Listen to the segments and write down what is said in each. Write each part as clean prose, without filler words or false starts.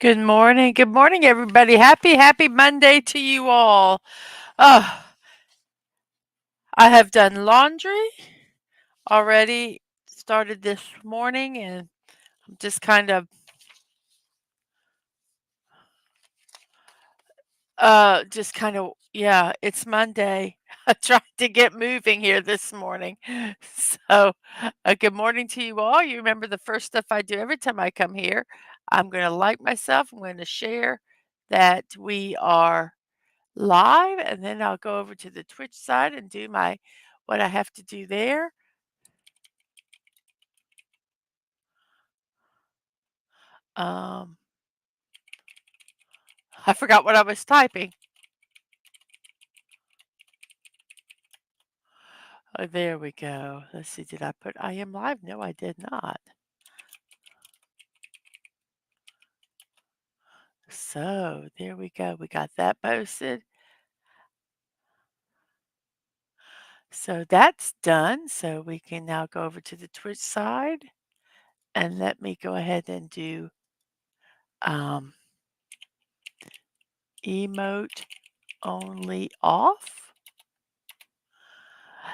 Good morning, everybody. Happy Monday to you all. Oh, I have done laundry already, started this morning, and I'm yeah, it's Monday. I tried to get moving here this morning. So, good morning to you all. You remember the first stuff I do every time I come here, I'm going to like myself. I'm going to share that we are live, and then I'll go over to the Twitch side and do my what I have to do there. Um, I forgot what I was typing. Oh, there we go. Let's see, did I put I am live? No, I did not. So there we go. We got that posted. So that's done. So we can now go over to the Twitch side and let me go ahead and do um, emote only off.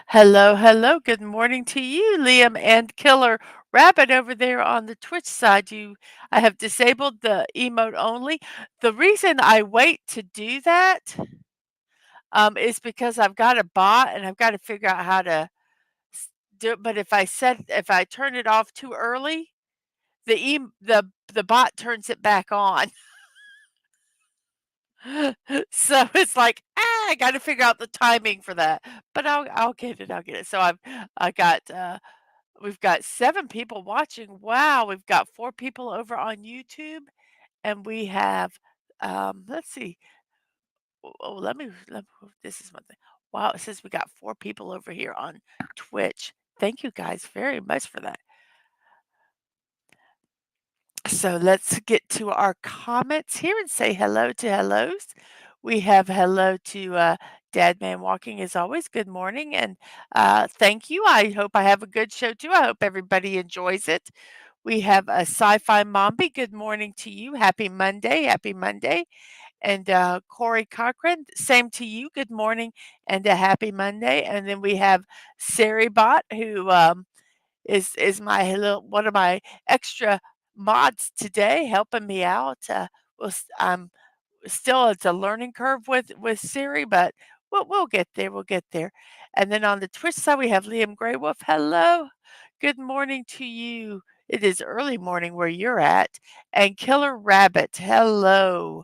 Hello, hello. Good morning to you, Liam and Killer Rabbit over there on the Twitch side. I have disabled the emote only. The reason I wait to do that is because I've got a bot and I've got to figure out how to do it. But if I turn it off too early, the bot turns it back on. So it's like, I got to figure out the timing for that. But I'll get it. I'll get it. So I got we've got 7 people watching. Wow, we've got 4 people over on YouTube, and we have, let's see. Oh, this is one thing. Wow, it says we got 4 people over here on Twitch. Thank you guys very much for that. So let's get to our comments here and say hello to hellos. We have hello to Dadman Walking as always. Good morning and thank you. I hope I have a good show too. I hope everybody enjoys it. We have a sci-fi mombi. Good morning to you. Happy Monday. Happy Monday. And Corey Cochran, same to you. Good morning and a happy Monday. And then we have Saribot, who is my little one of my extra mods today, helping me out. I'm still it's a learning curve with Siri, but we'll get there. We'll get there. And then on the Twitch side, we have Liam Graywolf. Hello, good morning to you. It is early morning where you're at. And Killer Rabbit. Hello.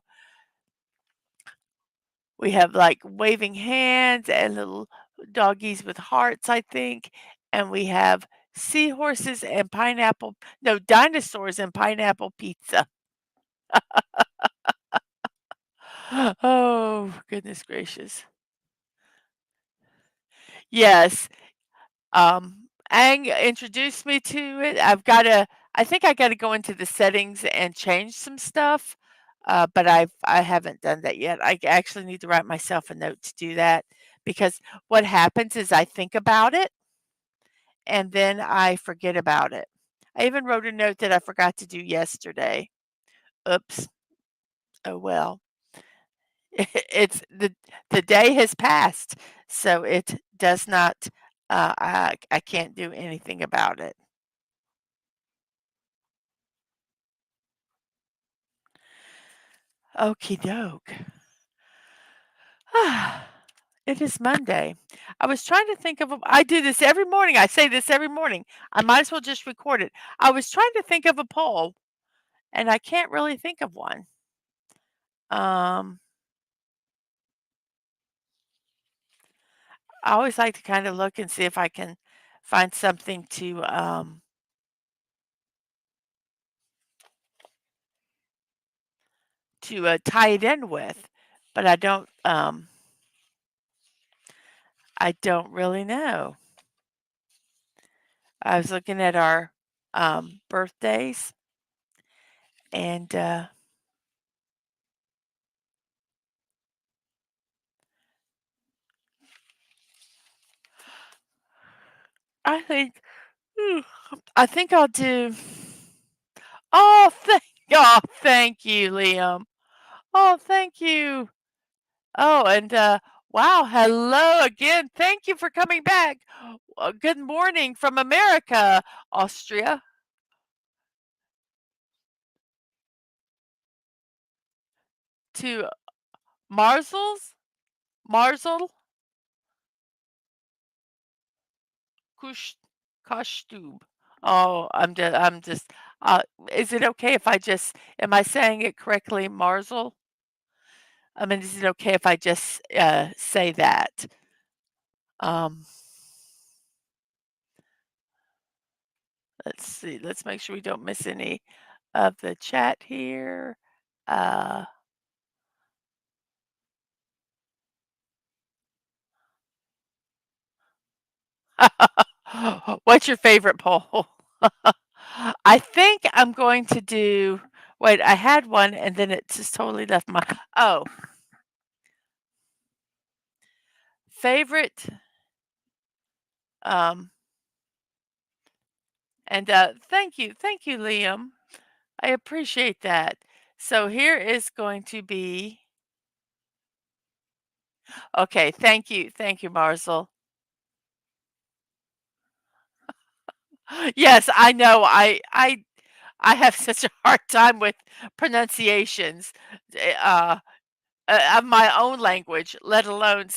We have like waving hands and little doggies with hearts, I think. And we have seahorses and pineapple, no, dinosaurs and pineapple pizza. Oh, goodness gracious. Yes. Ang introduced me to it. I think I got to go into the settings and change some stuff. But I haven't done that yet. I actually need to write myself a note to do that because what happens is I think about it and then I forget about it. I even wrote a note that I forgot to do yesterday. Oops. Oh well. It's the day has passed, so it does not I can't do anything about it. Okie doke. It is Monday. I was trying to think of I do this every morning. I say this every morning. I might as well just record it. I was trying to think of a poll and I can't really think of one. Um, I always like to kind of look and see if I can find something to tie it in with, but I don't really know. I was looking at our birthdays and I think I think I'll do. Oh, Oh, thank you, Liam. Oh, thank you. Oh, and, wow, hello again. Thank you for coming back. Good morning from America, Austria, to Marzels, Marzel, Kush, Kashtub. Oh, I'm just, uh, is it okay if I just, am I saying it correctly, Marzel? I mean, is it okay if I just, say that? Um, let's see, let's make sure we don't miss any of the chat here. Uh, what's your favorite poll? I think I'm going to do, wait, I had one and then it just totally left my, oh, favorite, um, and, thank you, Liam. I appreciate that. So here is going to be, okay, thank you, Marcel. Yes, I know, I have such a hard time with pronunciations, eh, of my own language, let alone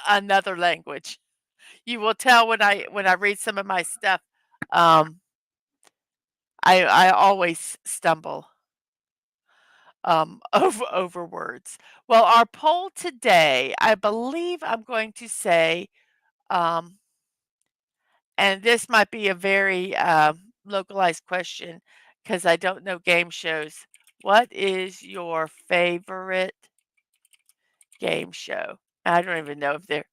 another language. You will tell when I read some of my stuff, um, I always stumble, over words. Well, our poll today, I believe I'm going to say, um, and this might be a very localized question because I don't know game shows. What is your favorite game show? I don't even know if they're,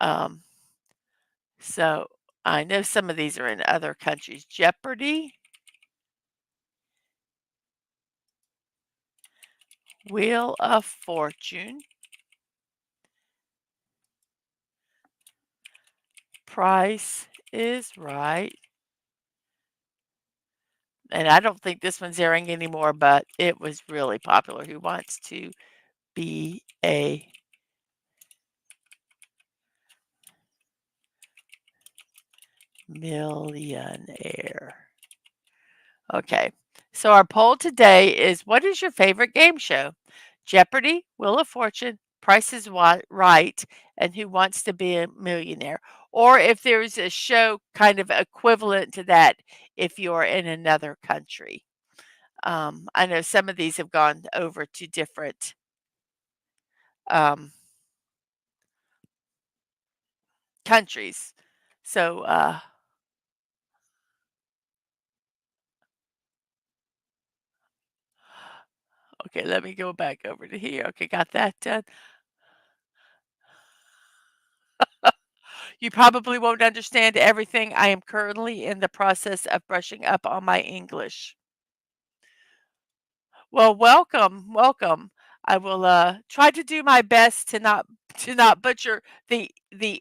um, so I know some of these are in other countries. Jeopardy, Wheel of Fortune, Price is Right, and I don't think this one's airing anymore, but it was really popular. Who Wants to Be a Millionaire? Okay, so our poll today is, what is your favorite game show? Jeopardy, Wheel of Fortune, Price is Right, and Who Wants to Be a Millionaire? Or if there's a show kind of equivalent to that if you're in another country. I know some of these have gone over to different, um, countries. So, okay, let me go back over to here. Okay, got that done. You probably won't understand everything. I am currently in the process of brushing up on my English. Well, welcome, welcome. I will try to do my best to not butcher the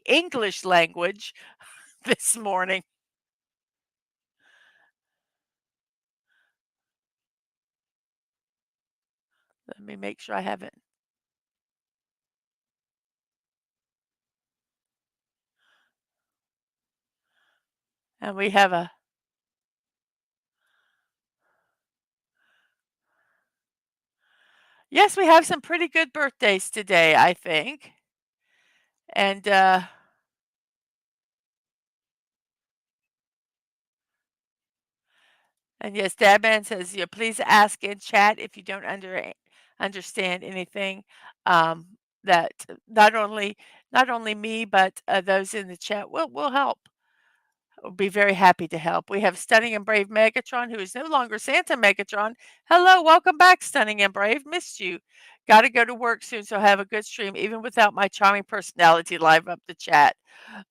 English language this morning. Let me make sure I haven't. And we have a, yes, we have some pretty good birthdays today, I think. And yes, Dadman says, yeah, please ask in chat if you don't understand anything. That not only me, but those in the chat will help. We'll be very happy to help. We have Stunning and Brave Megatron, who is no longer Santa Megatron. Hello, welcome back, Stunning and Brave. Missed you. Got to go to work soon, so have a good stream, even without my charming personality live up the chat.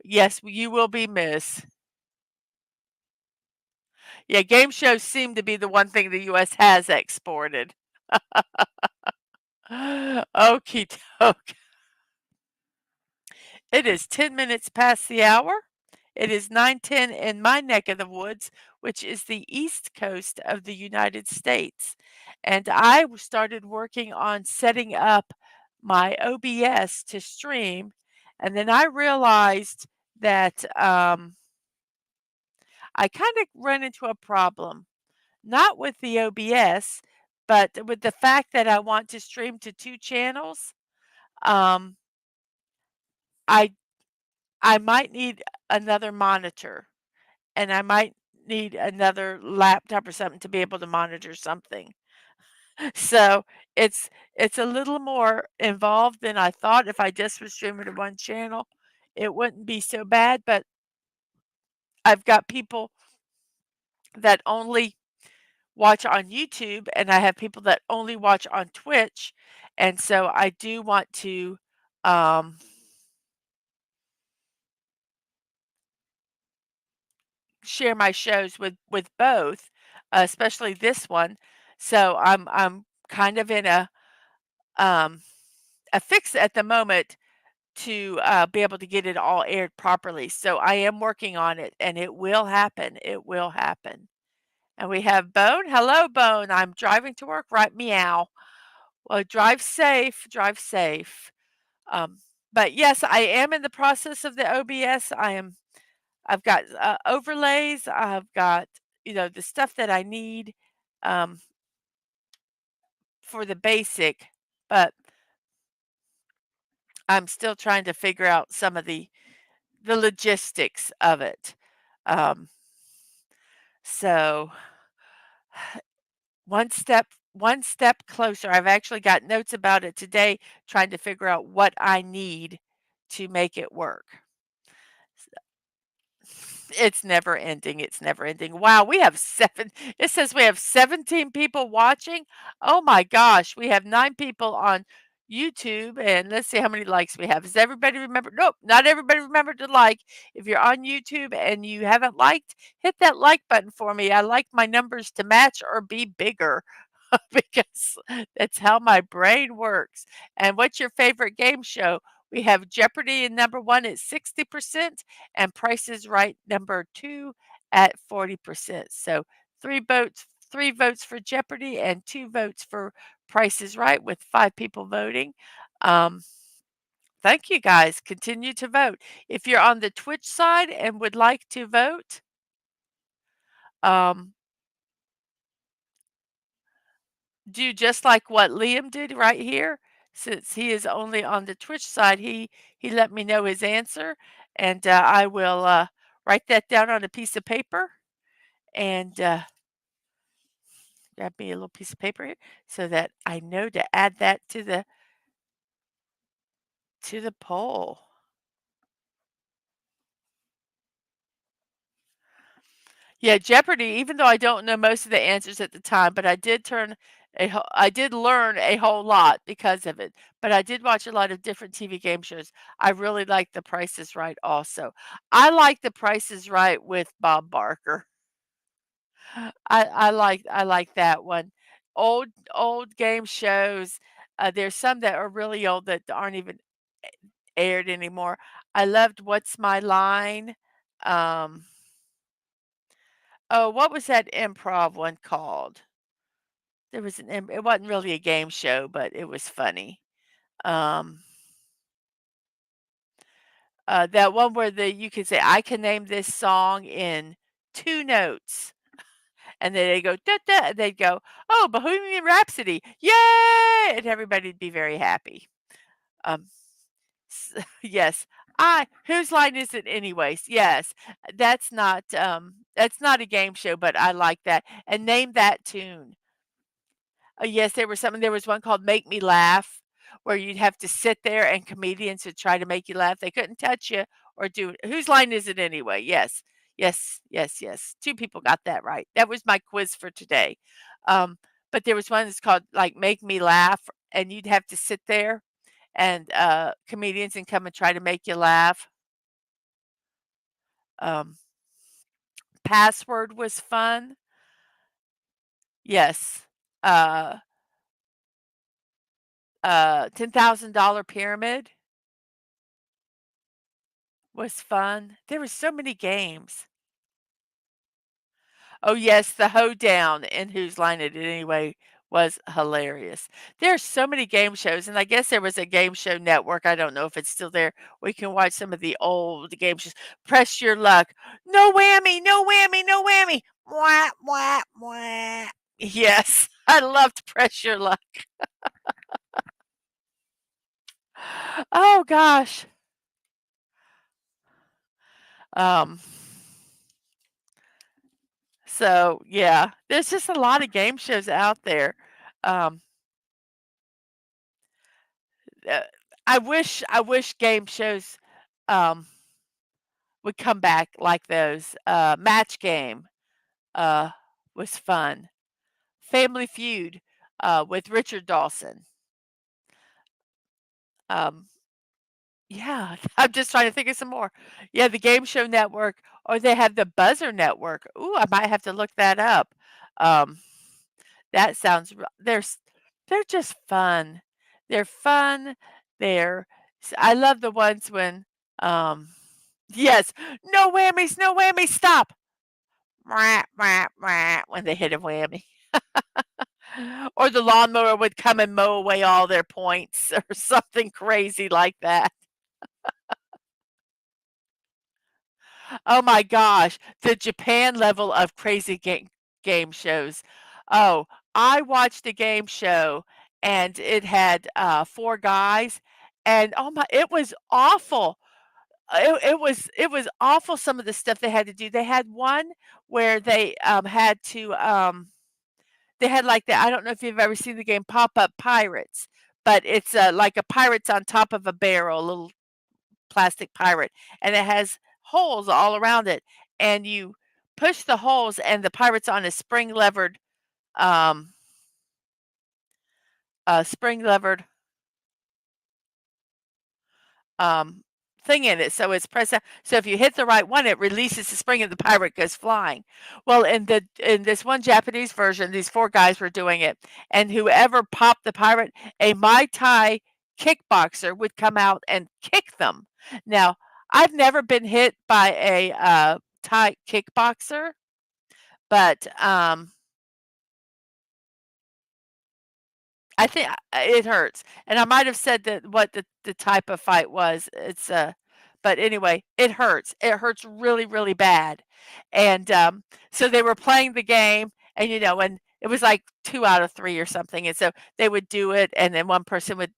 Yes, you will be missed. Yeah, game shows seem to be the one thing the US has exported. Okie doke. It is 10 minutes past the hour. It is 9:10 in my neck of the woods, which is the East Coast of the United States. And started working on setting up my OBS to stream, and then I realized that, I kinda run into a problem, not with the OBS, but with the fact that I want to stream to 2 channels. Um, I I might need another monitor, and I might need another laptop or something to be able to monitor something. So, it's a little more involved than I thought. If I just was streaming to 1 channel, it wouldn't be so bad, but I've got people that only watch on YouTube, and I have people that only watch on Twitch, and so I do want to, um, share my shows with both, especially this one. So I'm kind of in um, a fix at the moment to, be able to get it all aired properly. So I am working on it, and it will happen. It will happen. And we have Bone. Hello, Bone. I'm driving to work. Right, meow. Well, drive safe. Drive safe. Um, but yes, I am in the process of the OBS. I've got overlays. I've got, the stuff that I need um, for the basic, but I'm still trying to figure out some of the logistics of it. Um, so one step closer. I've actually got notes about it today, trying to figure out what I need to make it work. It's never ending, it's never ending. Wow, we have 7 it says we have 17 people watching. Oh my gosh, we have 9 people on YouTube, and let's see how many likes we have. Does everybody remember? Nope, not everybody remembered to like. If you're on YouTube and you haven't liked, hit that like button for me. I like my numbers to match or be bigger because that's how my brain works. And what's your favorite game show? We have Jeopardy in number 1 at 60% and Price is Right number 2 at 40%. So 3 votes for Jeopardy and 2 votes for Price is Right with 5 people voting. Um, thank you guys. Continue to vote. If you're on the Twitch side and would like to vote, um, do just like what Liam did right here. Since he is only on the Twitch side, he let me know his answer, and I will write that down on a piece of paper and grab me a little piece of paper here so that I know to add that to the poll. Yeah, Jeopardy, even though I don't know most of the answers at the time, but I did learn a whole lot because of it. But I did watch a lot of different TV game shows. I really like The Price is Right also. I like The Price is Right with Bob Barker. I like that one. Old game shows. There's some that are really old that aren't even aired anymore. I loved What's My Line? Um, oh, what was that improv one called? There was it wasn't really a game show, but it was funny. Um, that one where you could say, "I can name this song in 2 notes," and then they go, "Da, da," and they'd go, "Oh, Bohemian Rhapsody, yay!" And everybody'd be very happy. Um, yes. Whose line is it anyways? Yes. That's not a game show, but I like that. And Name That Tune. Yes, there was one called Make Me Laugh, where you'd have to sit there and comedians would try to make you laugh. They couldn't touch you or do whose line is it anyway? Yes. Yes, yes, yes. 2 people got that right. That was my quiz for today. Um, but there was one that's called, like, Make Me Laugh, and you'd have to sit there and, comedians and come and try to make you laugh. Um, Password was fun. Yes. Uh, $10,000 Pyramid. was fun. There were so many games. Oh, yes, the hoedown in Whose Line It Anyway was hilarious. There are so many game shows, and I guess there was a game show network, I don't know if it's still there, where you can watch some of the old game shows. Press Your Luck. No whammy, no whammy, no whammy. Mwah, mwah, mwah. Yes, I loved Press Your Luck. Oh gosh. Um, so yeah, there's just a lot of game shows out there. Um, uh, I wish game shows um would come back like those. Match Game uh was fun. Family Feud with Richard Dawson. Um, yeah, I'm just trying to think of some more. Yeah, the Game Show Network, or they have the Buzzer Network. Ooh, I might have to look that up. Um, that sounds they're just fun. They're fun. I love the ones when um yes, no whammies, no whammies, stop. Mwah, mwah, mwah, when they hit a whammy. Or the lawnmower would come and mow away all their points or something crazy like that. Oh my gosh, the Japan level of crazy game shows. Oh, I watched a game show and it had 4 guys and oh my it was awful. It was awful some of the stuff they had to do. They had one where they had to they had like the I don't know if you've ever seen the game Pop-Up Pirates, but it's like a pirate's on top of a barrel, a little plastic pirate, and it has holes all around it, and you push the holes, and the pirate's on a um, spring-levered um, thing in it, so it's press down. So if you hit the right one, it releases the spring and the pirate goes flying. Well, in this one Japanese version, these 4 guys were doing it, and whoever popped the pirate, a Mai Tai kickboxer would come out and kick them. Now, I've never been hit by a Thai kickboxer, but I think it hurts, and I might have said that what the type of fight was. But anyway, it hurts. It hurts really, really bad, and so they were playing the game, and and it was like 2 out of 3 or something, and so they would do it, and then one person would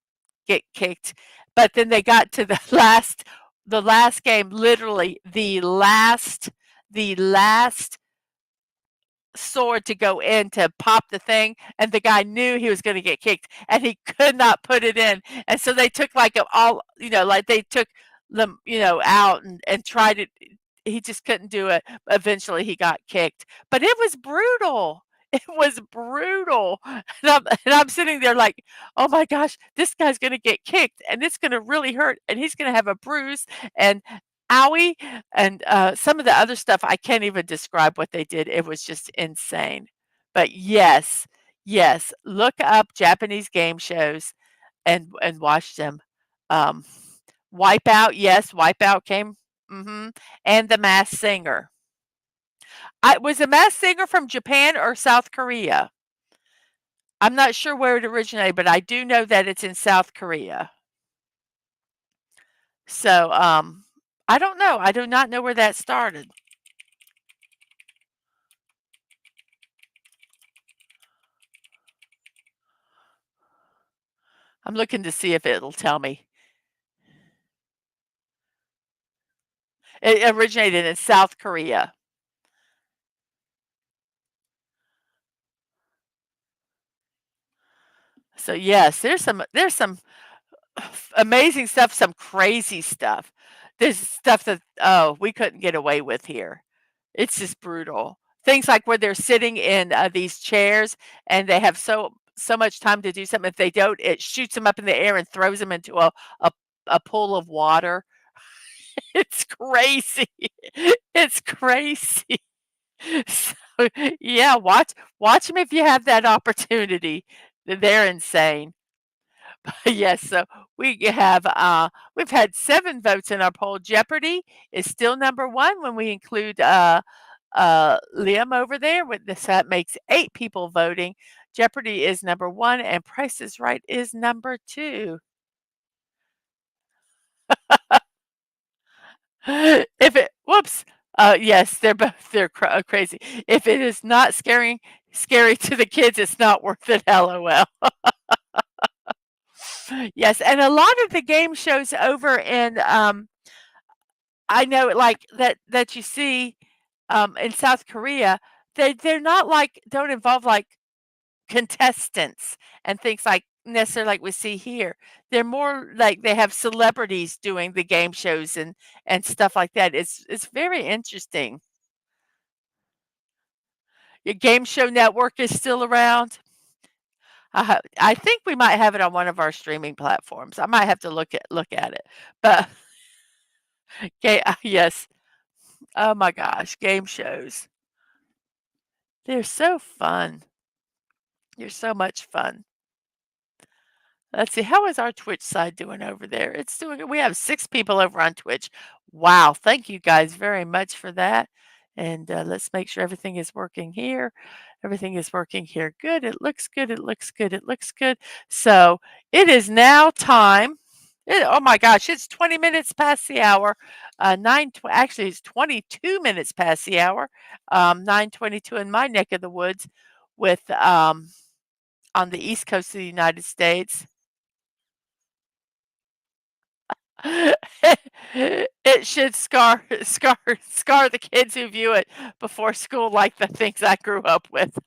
get kicked, but then they got to the last game, literally the last sword to go in to pop the thing, and the guy knew he was gonna get kicked, and he could not put it in, and so they took, like, like, they took them, out and tried it. He just couldn't do it. Eventually, he got kicked, but it was brutal. It was brutal, and I'm sitting there like, "Oh my gosh, this guy's gonna get kicked, and it's gonna really hurt, and he's gonna have a bruise, and owie," and, some of the other stuff, I can't even describe what they did, it was just insane. But yes, yes, look up Japanese game shows and watch them. Um, Wipeout, yes, Wipeout came and The Masked Singer. Was The Masked Singer from Japan or South Korea? I'm not sure where it originated, but I do know that it's in South Korea. So, I don't know, I do not know where that started. I'm looking to see if it'll tell me. It originated in South Korea. So, yes, there's some amazing stuff, some crazy stuff. There's stuff that, oh, we couldn't get away with here. It's just brutal. Things like where they're sitting in, these chairs and they have so much time to do something. If they don't, it shoots them up in the air and throws them into a a pool of water. It's crazy. It's crazy. So, yeah, watch them if you have that opportunity. They're insane. Yes, so we've had 7 votes in our poll. Jeopardy is still number 1 when we include, Liam over there with this that makes 8 people voting. Jeopardy is number 1 and Price is Right is number 2. If it whoops, yes, they're crazy. If it is not scary to the kids, it's not worth it, LOL. Yes, and a lot of the game shows over in, I know, like, that you see, in South Korea, they're not like don't involve, like, contestants and things like necessarily like we see here. They're more like they have celebrities doing the game shows and stuff like that. It's very interesting. Your Game Show Network is still around. I think we might have it on one of our streaming platforms. I might have to look at it. But yes. Oh my gosh, game shows. They're so fun. They're so much fun. Let's see, how is our Twitch side doing over there? It's doing we have 6 people over on Twitch. Wow, thank you guys very much for that. And let's make sure everything is working here. Everything is working here. Good. It looks good. It looks good. It looks good. So it is now time. Oh my gosh, it's 20 minutes past the hour. Actually, it's 22 minutes past the hour. 9:22 in my neck of the woods with on the East Coast of the United States. It should scar the kids who view it before school like the things I grew up with.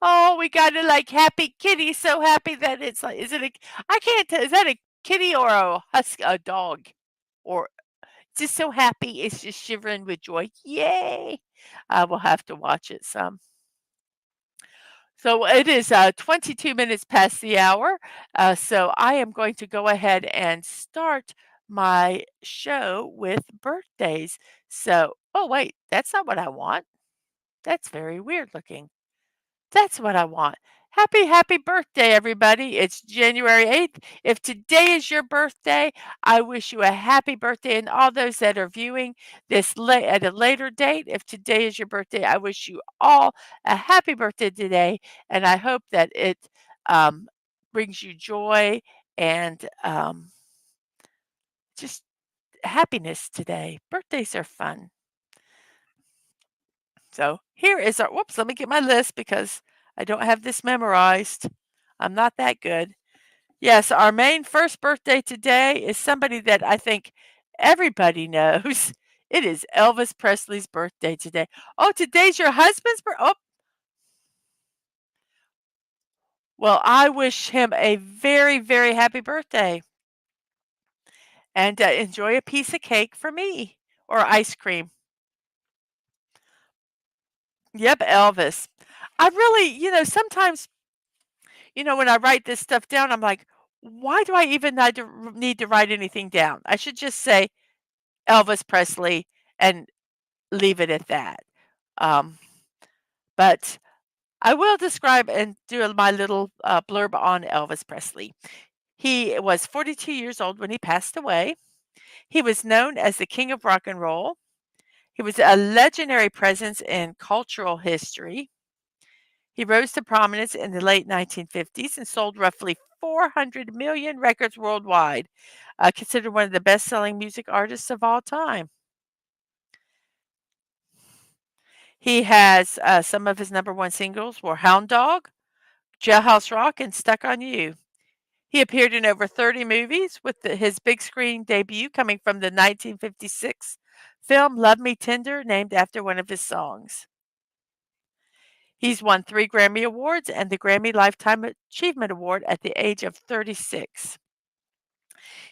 Oh, we got a, like, happy kitty, so happy that it's like is it a I can't tell, is that a kitty or a dog? Or just so happy, it's just shivering with joy. Yay! I will have to watch it some. So it is 22 minutes past the hour. So I am going to go ahead and start my show with birthdays. So, oh, wait, that's not what I want. That's very weird looking. That's what I want. Happy, happy birthday, everybody. It's January 8th. If today is your birthday, I wish you a happy birthday. And all those that are viewing this at a later date, if today is your birthday, I wish you all a happy birthday today. And I hope that it um, brings you joy and just happiness today. Birthdays are fun. So here is our, whoops, let me get my list because I don't have this memorized. I'm not that good. Yes, our main first birthday today is somebody that I think everybody knows. It is Elvis Presley's birthday today. Oh, today's your husband's birthday. Oh, well, I wish him a very, very happy birthday and enjoy a piece of cake for me or ice cream. Yep, Elvis. I really, sometimes when I write this stuff down, I'm like, why do I even need to write anything down? I should just say Elvis Presley and leave it at that. Um, but I will describe and do my little blurb on Elvis Presley. He was 42 years old when he passed away. He was known as the King of Rock and Roll. He was a legendary presence in cultural history. He rose to prominence in the late 1950s and sold roughly 400 million records worldwide, considered one of the best-selling music artists of all time. He has some of his number one singles were Hound Dog, Jailhouse Rock, and Stuck on You. He appeared in over 30 movies, with his big screen debut coming from the 1956 film Love Me Tender, named after one of his songs. He's won 3 Grammy Awards and the Grammy Lifetime Achievement Award at the age of 36.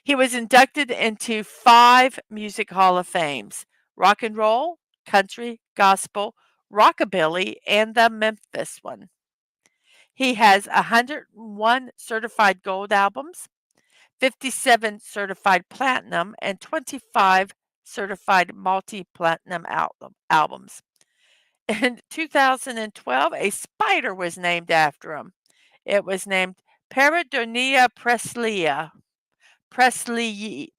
He was inducted into 5 Music Hall of Fames: rock and roll, country, gospel, rockabilly, and the Memphis one. He has 101 certified gold albums, 57 certified platinum, and 25 certified multi-platinum albums. In 2012, a spider was named after him. It was named Paradonia presleya. Presleyi.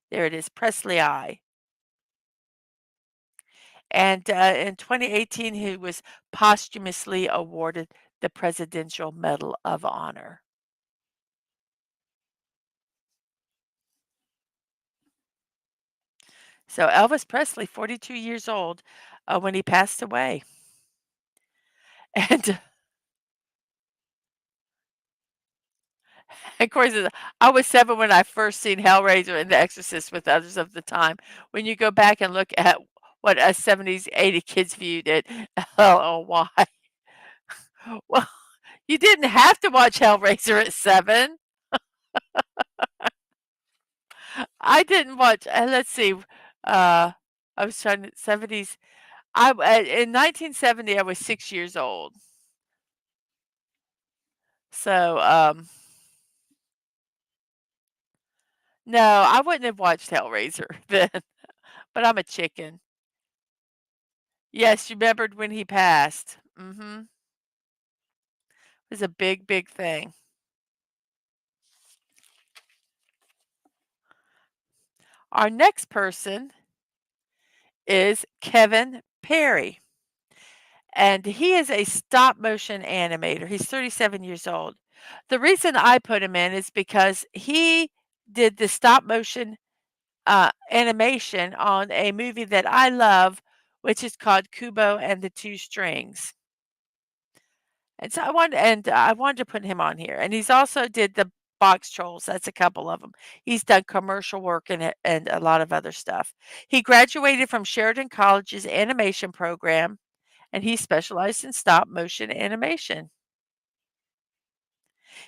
There it is, Presleyi. And in 2018, he was posthumously awarded the Presidential Medal of Honor. So Elvis Presley, 42 years old, when he passed away. And of course, I was 7 when I first seen Hellraiser and The Exorcist with others of the time. When you go back and look at what us 70s, 80 kids viewed it, oh, why? Well, you didn't have to watch Hellraiser at 7. I didn't watch let's see, I was trying to 70s. In 1970, I was 6 years old. So, no, I wouldn't have watched Hellraiser then, but I'm a chicken. Yes, you remembered when he passed. Mhm. It was a big, big thing. Our next person is Kevin Perry, and he is a stop motion animator. He's 37 years old. The reason I put him in is because he did the stop motion animation on a movie that I love, which is called Kubo and the Two Strings. And so I wanted to put him on here. And he's also did the Box Trolls. That's a couple of them. He's done commercial work and a lot of other stuff. He graduated from Sheridan College's animation program, and he specialized in stop motion animation.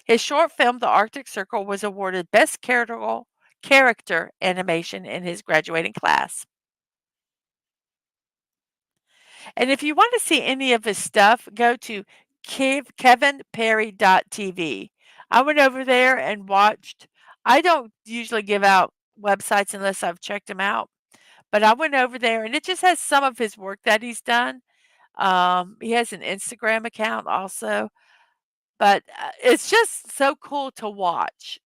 His short film, The Arctic Circle, was awarded Best Character Animation in his graduating class. And if you want to see any of his stuff, go to kevinperry.tv. I went over there and watched. I don't usually give out websites unless I've checked them out, but I went over there and it just has some of his work that he's done. He has an Instagram account also, but it's just so cool to watch.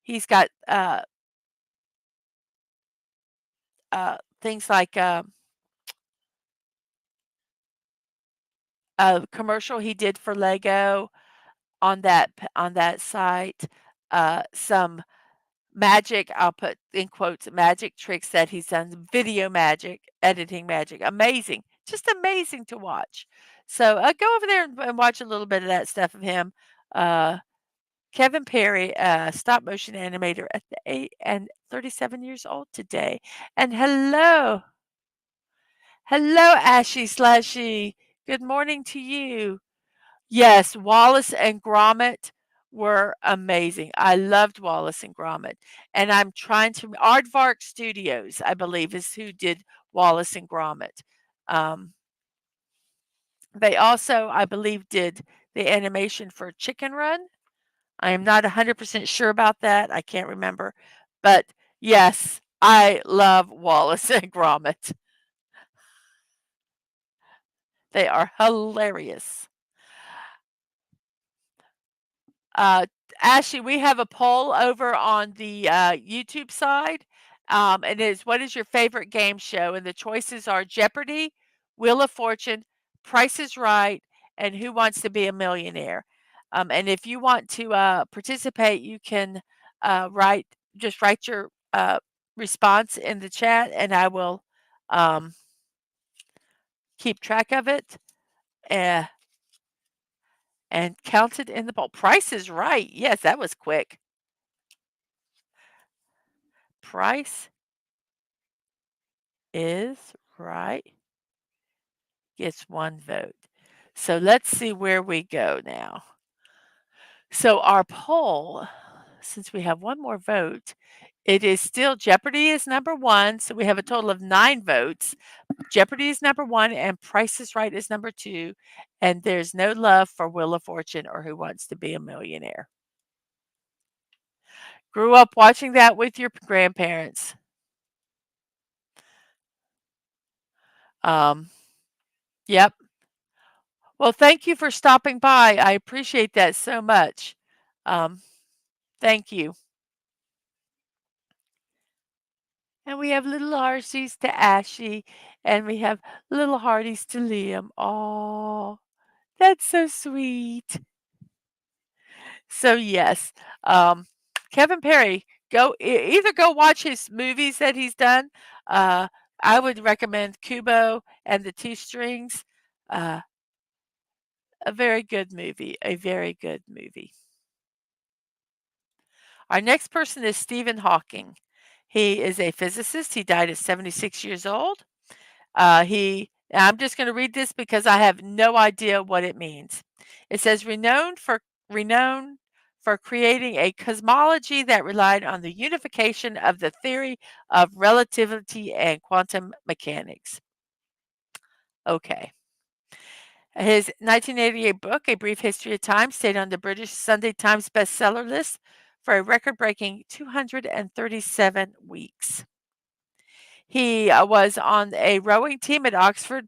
He's got things like a commercial he did for Lego on that site, some magic, I'll put in quotes, magic tricks that he's done, video magic, editing magic, amazing, just amazing to watch. So, go over there and watch a little bit of that stuff of him. Uh, Kevin Perry, stop motion animator at the 8 and 37 years old today. And hello, Ashy Slashy. Good morning to you. Yes, Wallace and Gromit were amazing. I loved Wallace and Gromit, and I'm trying to Aardvark Studios, I believe, is who did Wallace and Gromit. Um, they also, I believe, did the animation for Chicken Run. I am not 100% sure about that. I can't remember. But yes, I love Wallace and Gromit. They are hilarious. Uh, Ashley, we have a poll over on the YouTube side. And it's what is your favorite game show? And the choices are Jeopardy, Wheel of Fortune, Price is Right, and Who Wants to Be a Millionaire. And if you want to participate, you can just write your response in the chat, and I will um, keep track of it. Uh, and count it in the poll. Price is Right. Yes, that was quick. Price is Right gets 1 vote. So let's see where we go now. So our poll, since we have 1 more vote, it is still Jeopardy is number 1, so we have a total of 9 votes. Jeopardy is number 1 and Price is Right is number 2, and there's no love for Wheel of Fortune or Who Wants to Be a Millionaire. Grew up watching that with your grandparents. Um, yep. Well, thank you for stopping by. I appreciate that so much. Um, thank you. And we have little Arsies to Ashy, and we have little Hearties to Liam. Oh, that's so sweet. So yes, um, Kevin Perry, either go watch his movies that he's done. Uh, I would recommend Kubo and the Two Strings. Uh, a very good movie. A very good movie. Our next person is Stephen Hawking. He is a physicist. He died at 76 years old. I'm just going to read this because I have no idea what it means. It says renowned for creating a cosmology that relied on the unification of the theory of relativity and quantum mechanics. Okay. His 1988 book, A Brief History of Time, stayed on the British Sunday Times bestseller list for a record-breaking 237 weeks. He was on a rowing team at Oxford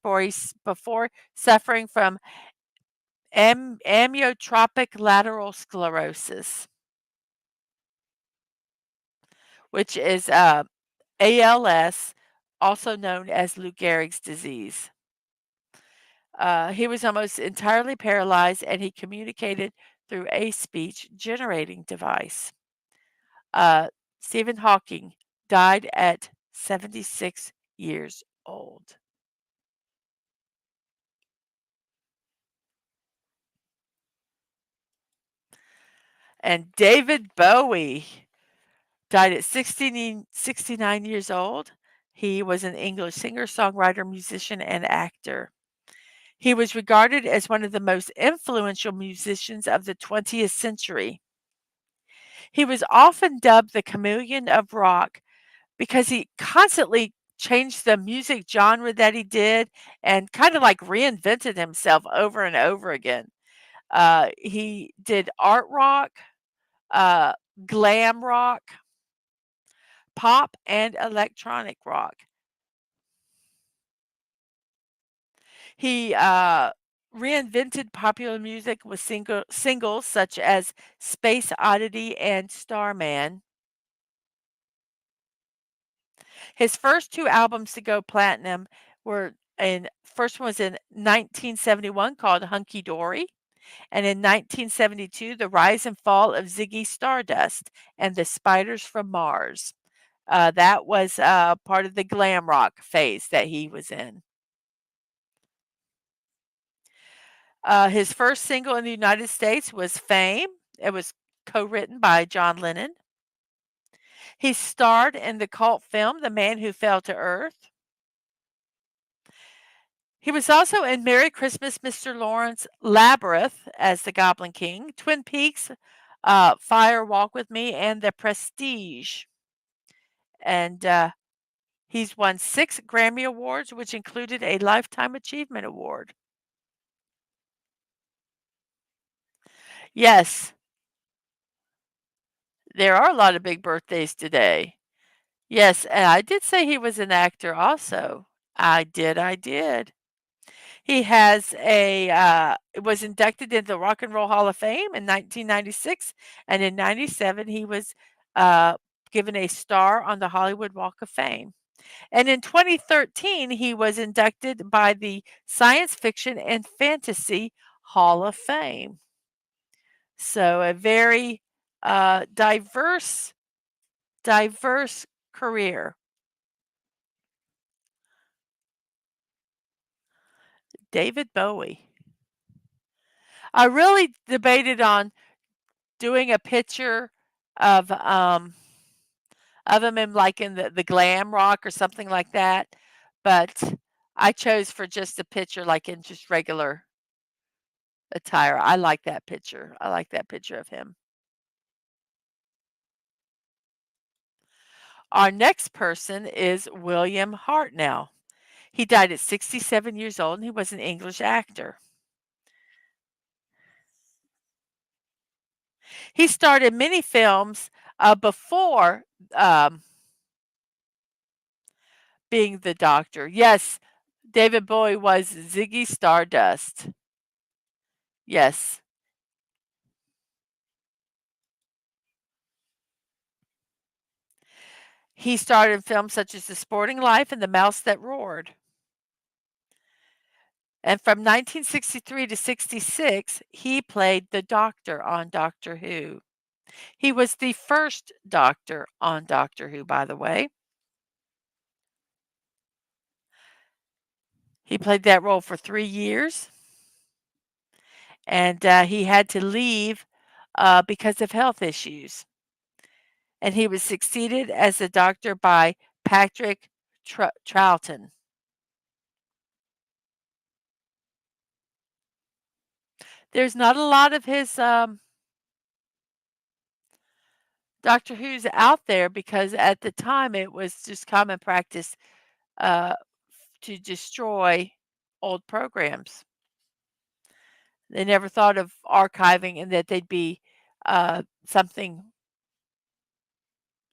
before suffering from amyotrophic lateral sclerosis, which is ALS, also known as Lou Gehrig's disease. He was almost entirely paralyzed and he communicated through a speech generating device. Uh, Stephen Hawking died at 76 years old. And David Bowie died at 69 years old. He was an English singer, songwriter, musician, and actor. He was regarded as one of the most influential musicians of the 20th century. He was often dubbed the chameleon of rock because he constantly changed the music genre that he did and kind of like reinvented himself over and over again. He did art rock, uh, glam rock, pop, and electronic rock. He reinvented popular music with singles such as Space Oddity and Starman. His first two albums to go platinum were first one was in 1971 called Hunky Dory, and in 1972 The Rise and Fall of Ziggy Stardust and the Spiders from Mars. That was part of the glam rock phase that he was in. His first single in the United States was Fame. It was co-written by John Lennon. He starred in the cult film The Man Who Fell to Earth. He was also in Merry Christmas, Mr. Lawrence, Labyrinth as the Goblin King, Twin Peaks, Fire Walk with Me, and The Prestige. And he's won 6 Grammy Awards, which included a Lifetime Achievement Award. Yes, there are a lot of big birthdays today. Yes, and I did say he was an actor also. I did. He was inducted into the Rock and Roll Hall of Fame in 1996, and in 97 he was uh, given a star on the Hollywood Walk of Fame. And in 2013 he was inducted by the Science Fiction and Fantasy Hall of Fame. So a very diverse career. David Bowie. I really debated on doing a picture of him in like in the glam rock or something like that, but I chose for just a picture like in just regular attire. I like that picture. I like that picture of him. Our next person is William Hartnell. He died at 67 years old and he was an English actor. He starred in many films before um, being the doctor. Yes, David Bowie was Ziggy Stardust. Yes. He starred in films such as The Sporting Life and The Mouse That Roared. And from 1963 to 66, he played the Doctor on Doctor Who. He was the first Doctor on Doctor Who, by the way. He played that role for 3 years, and he had to leave because of health issues. And he was succeeded as the Doctor by Patrick Troughton. There's not a lot of his Doctor Who's out there because at the time it was just common practice uh, to destroy old programs. They never thought of archiving and that they'd be something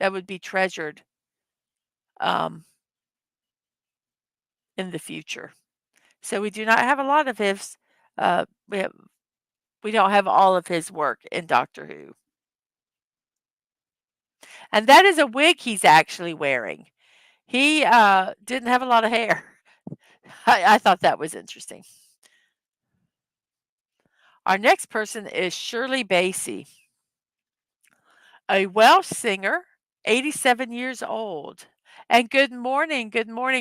that would be treasured um, in the future. So we do not have a lot of his. Uh, we have, we don't have all of his work in Doctor Who, and that is a wig he's actually wearing. He didn't have a lot of hair. I thought that was interesting. Our next person is Shirley Bassey, a Welsh singer, 87 years old. And good morning,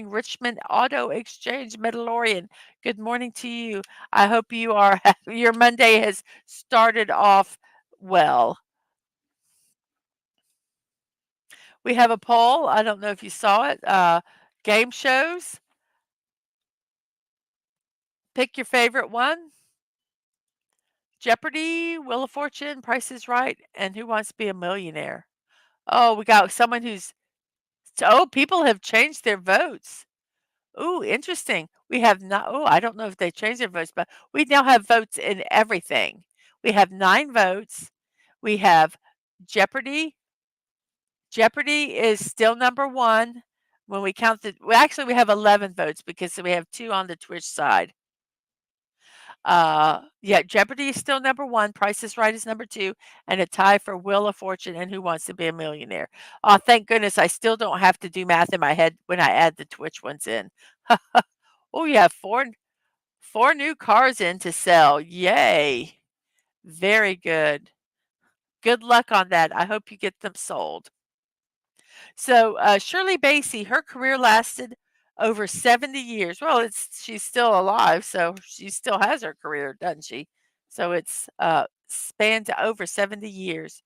Richmond Auto Exchange Mandalorian. Good morning to you. I hope you are your Monday has started off well. We have a poll. I don't know if you saw it. Game shows. Pick your favorite one. Jeopardy, Wheel of Fortune, Price is Right, and Who Wants to Be a Millionaire? Oh, we got someone who's oh, people have changed their votes. Ooh, interesting. We have not oh, I don't know if they changed their votes, but we now have votes in everything. We have 9 votes. We have Jeopardy. Jeopardy is still number 1 when we count the well, actually, we have 11 votes because we have 2 on the Twitch side. Yeah, Jeopardy is still number 1, Price is Right is number 2, and a tie for Wheel of Fortune and Who Wants to Be a Millionaire. Oh, thank goodness I still don't have to do math in my head when I add the Twitch ones in. Oh, you have 4 new cars in to sell. Yay. Very good. Good luck on that. I hope you get them sold. So, Shirley Bassey, her career lasted over 70 years. Well, she's still alive, so she still has her career, doesn't she? So it's spanned to over 70 years.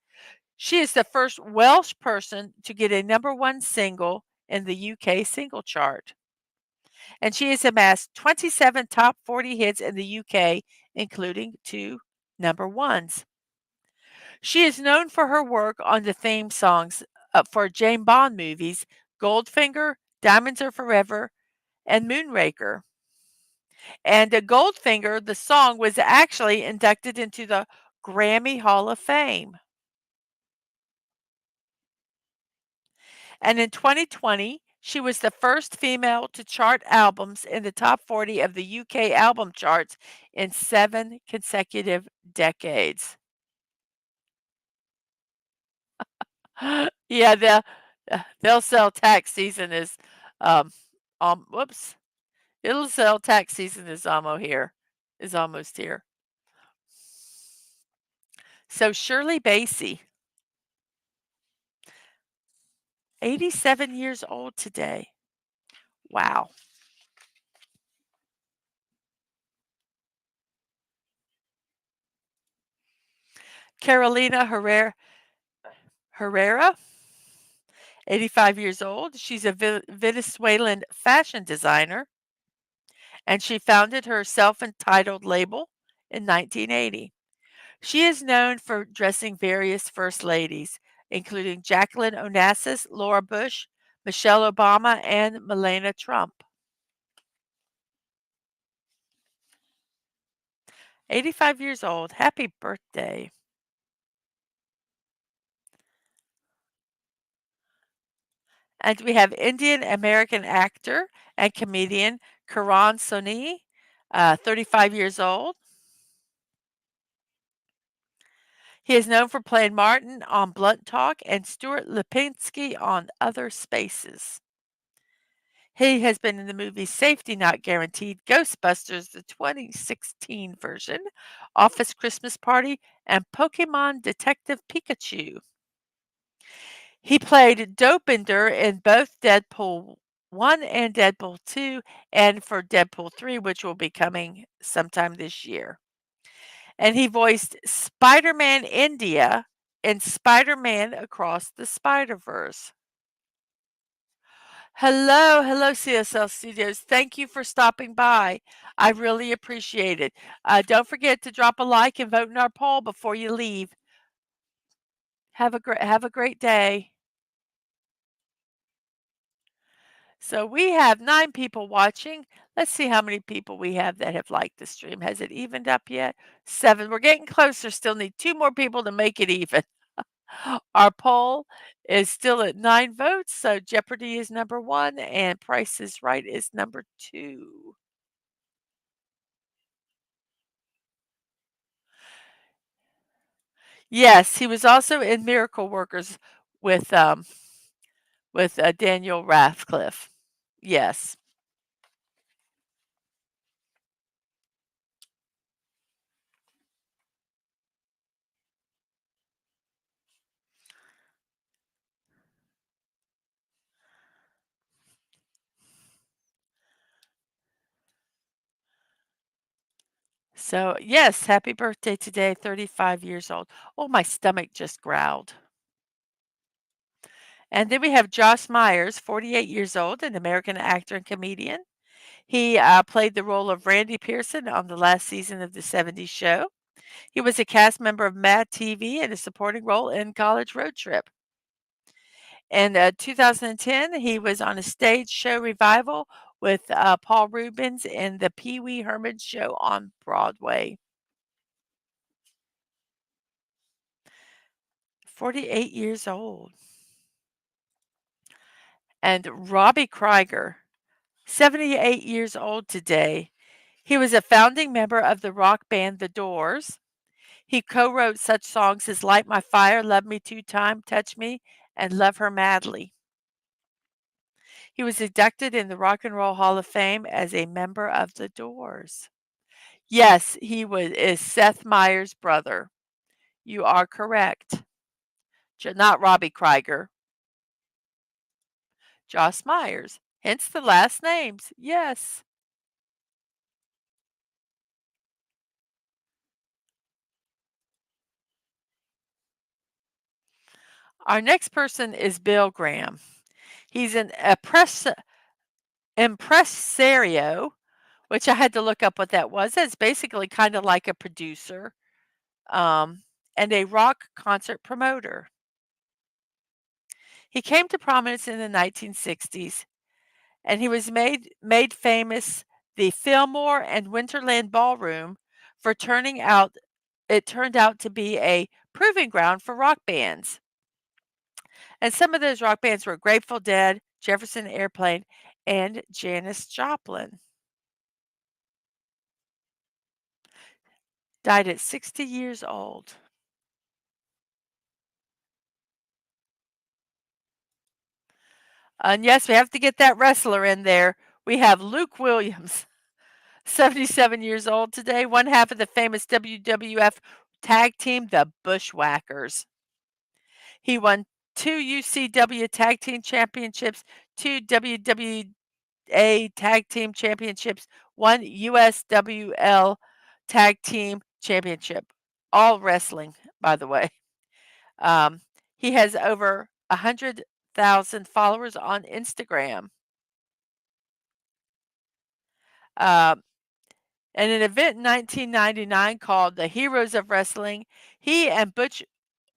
She is the first Welsh person to get a number 1 single in the UK single chart. And she has amassed 27 top 40 hits in the UK, including 2 number 1s. She is known for her work on the theme songs for James Bond movies Goldfinger, Diamonds Are Forever, and Moonraker. And Goldfinger, the song, was actually inducted into the Grammy Hall of Fame. And in 2020, she was the first female to chart albums in the top 40 of the UK album charts in 7 consecutive decades. Yeah, they'll sell tax season is whoops. It'll sell tax season is almost here. So Shirley Bassey, 87 years old today. Wow. Carolina Herrera, 85 years old. She's a Venezuelan fashion designer, and she founded her self-entitled label in 1980. She is known for dressing various first ladies, including Jacqueline Onassis, Laura Bush, Michelle Obama, and Melania Trump. 85 years old. Happy birthday. And we have Indian American actor and comedian Karan Soni, 35 years old. He is known for playing Martin on Blunt Talk and Stuart Lipinski on Other Spaces. He has been in the movies Safety Not Guaranteed, Ghostbusters, the 2016 version, Office Christmas Party, and Pokemon Detective Pikachu. He played Dopinder in both Deadpool 1 and Deadpool 2, and for Deadpool 3, which will be coming sometime this year. And he voiced Spider-Man India in Spider-Man Across the Spider-Verse. Hello, hello, CSL Studios. Thank you for stopping by. I really appreciate it. Don't forget to drop a like and vote in our poll before you leave. Have a great day. So we have 9 people watching. Let's see how many people we have that have liked the stream. Has it evened up yet? 7. We're getting closer. Still need 2 more people to make it even. Our poll is still at 9 votes, so Jeopardy is number 1 and Price is Right is number 2. Yes, he was also in Miracle Workers with, um, with Daniel Radcliffe. Yes. So, yes, happy birthday today, 35 years old. Oh, my stomach just growled. And then we have Josh Myers, 48 years old, an American actor and comedian. He played the role of Randy Pearson on the last season of the '70s show. He was a cast member of Mad TV and a supporting role in College Road Trip. In 2010, he was on a stage show revival with Paul Rubens in the Pee Wee Herman Show on Broadway. 48 years old. And Robbie Krieger, 78 years old today. He was a founding member of the rock band The Doors. He co-wrote such songs as Light My Fire, Love Me Two Time, Touch Me, and Love Her Madly. He was inducted in the Rock and Roll Hall of Fame as a member of The Doors. Yes, is Seth Meyers' brother. You are correct. Not Robbie Krieger. Josh Myers, hence the last names. Yes. Our next person is Bill Graham. He's an impresario, which I had to look up what that was. It's basically kind of like a producer, um, and a rock concert promoter. He came to prominence in the 1960s, and he was made famous the Fillmore and Winterland Ballroom for turning out it turned out to be a proving ground for rock bands. And some of those rock bands were Grateful Dead, Jefferson Airplane, and Janis Joplin. Died at 60 years old. And yes, we have to get that wrestler in there. We have Luke Williams, 77 years old today, one half of the famous WWF tag team, the Bushwhackers. He won 2 UCW Tag Team Championships, 2 WWA Tag Team Championships, 1 USWL Tag Team Championship. All wrestling, by the way. Um, he has over 100,000 followers on Instagram. Um, in an event in 1999 called the Heroes of Wrestling, he and Butch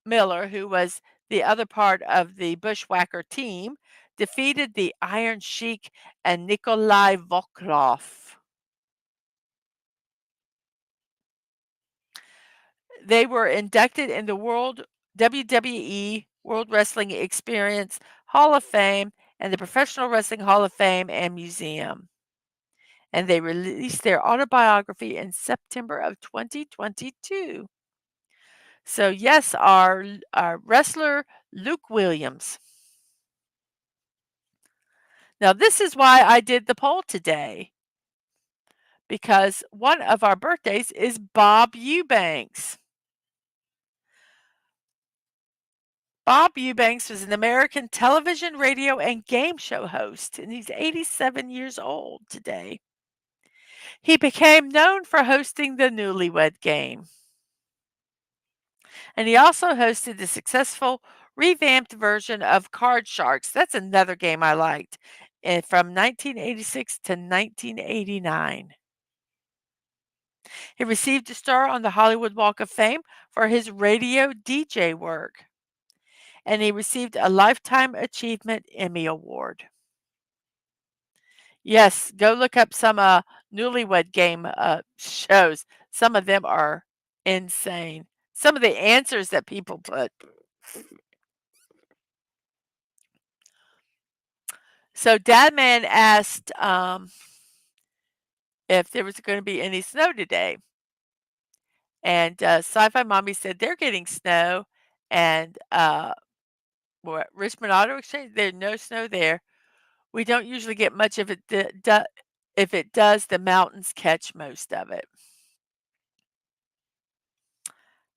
Miller, who was the other part of the Bushwhacker team, defeated the Iron Sheik and Nikolai Volkov. They were inducted in the WWE World Wrestling Experience Hall of Fame and the Professional Wrestling Hall of Fame and Museum. and they released their autobiography in September of 2022. So, yes, our wrestler Luke Williams. Now, this is why I did the poll today, because one of our birthdays is Bob Eubanks. Bob Eubanks was an American television, radio, and game show host, and he's 87 years old today. He became known for hosting the Newlywed Game, and he also hosted the successful revamped version of Card Sharks. That's another game I liked, from 1986 to 1989. He received a star on the Hollywood Walk of Fame for his radio DJ work, and he received a Lifetime Achievement Emmy Award. Yes, go look up some Newlywed Game shows. Some of them are insane. Some of the answers that people put. So Dadman asked if there was going to be any snow today, and Sci-Fi Mommy said they're getting snow, and Richmond Auto Exchange, there's no snow there. We don't usually get much of it. If it does, the mountains catch most of it.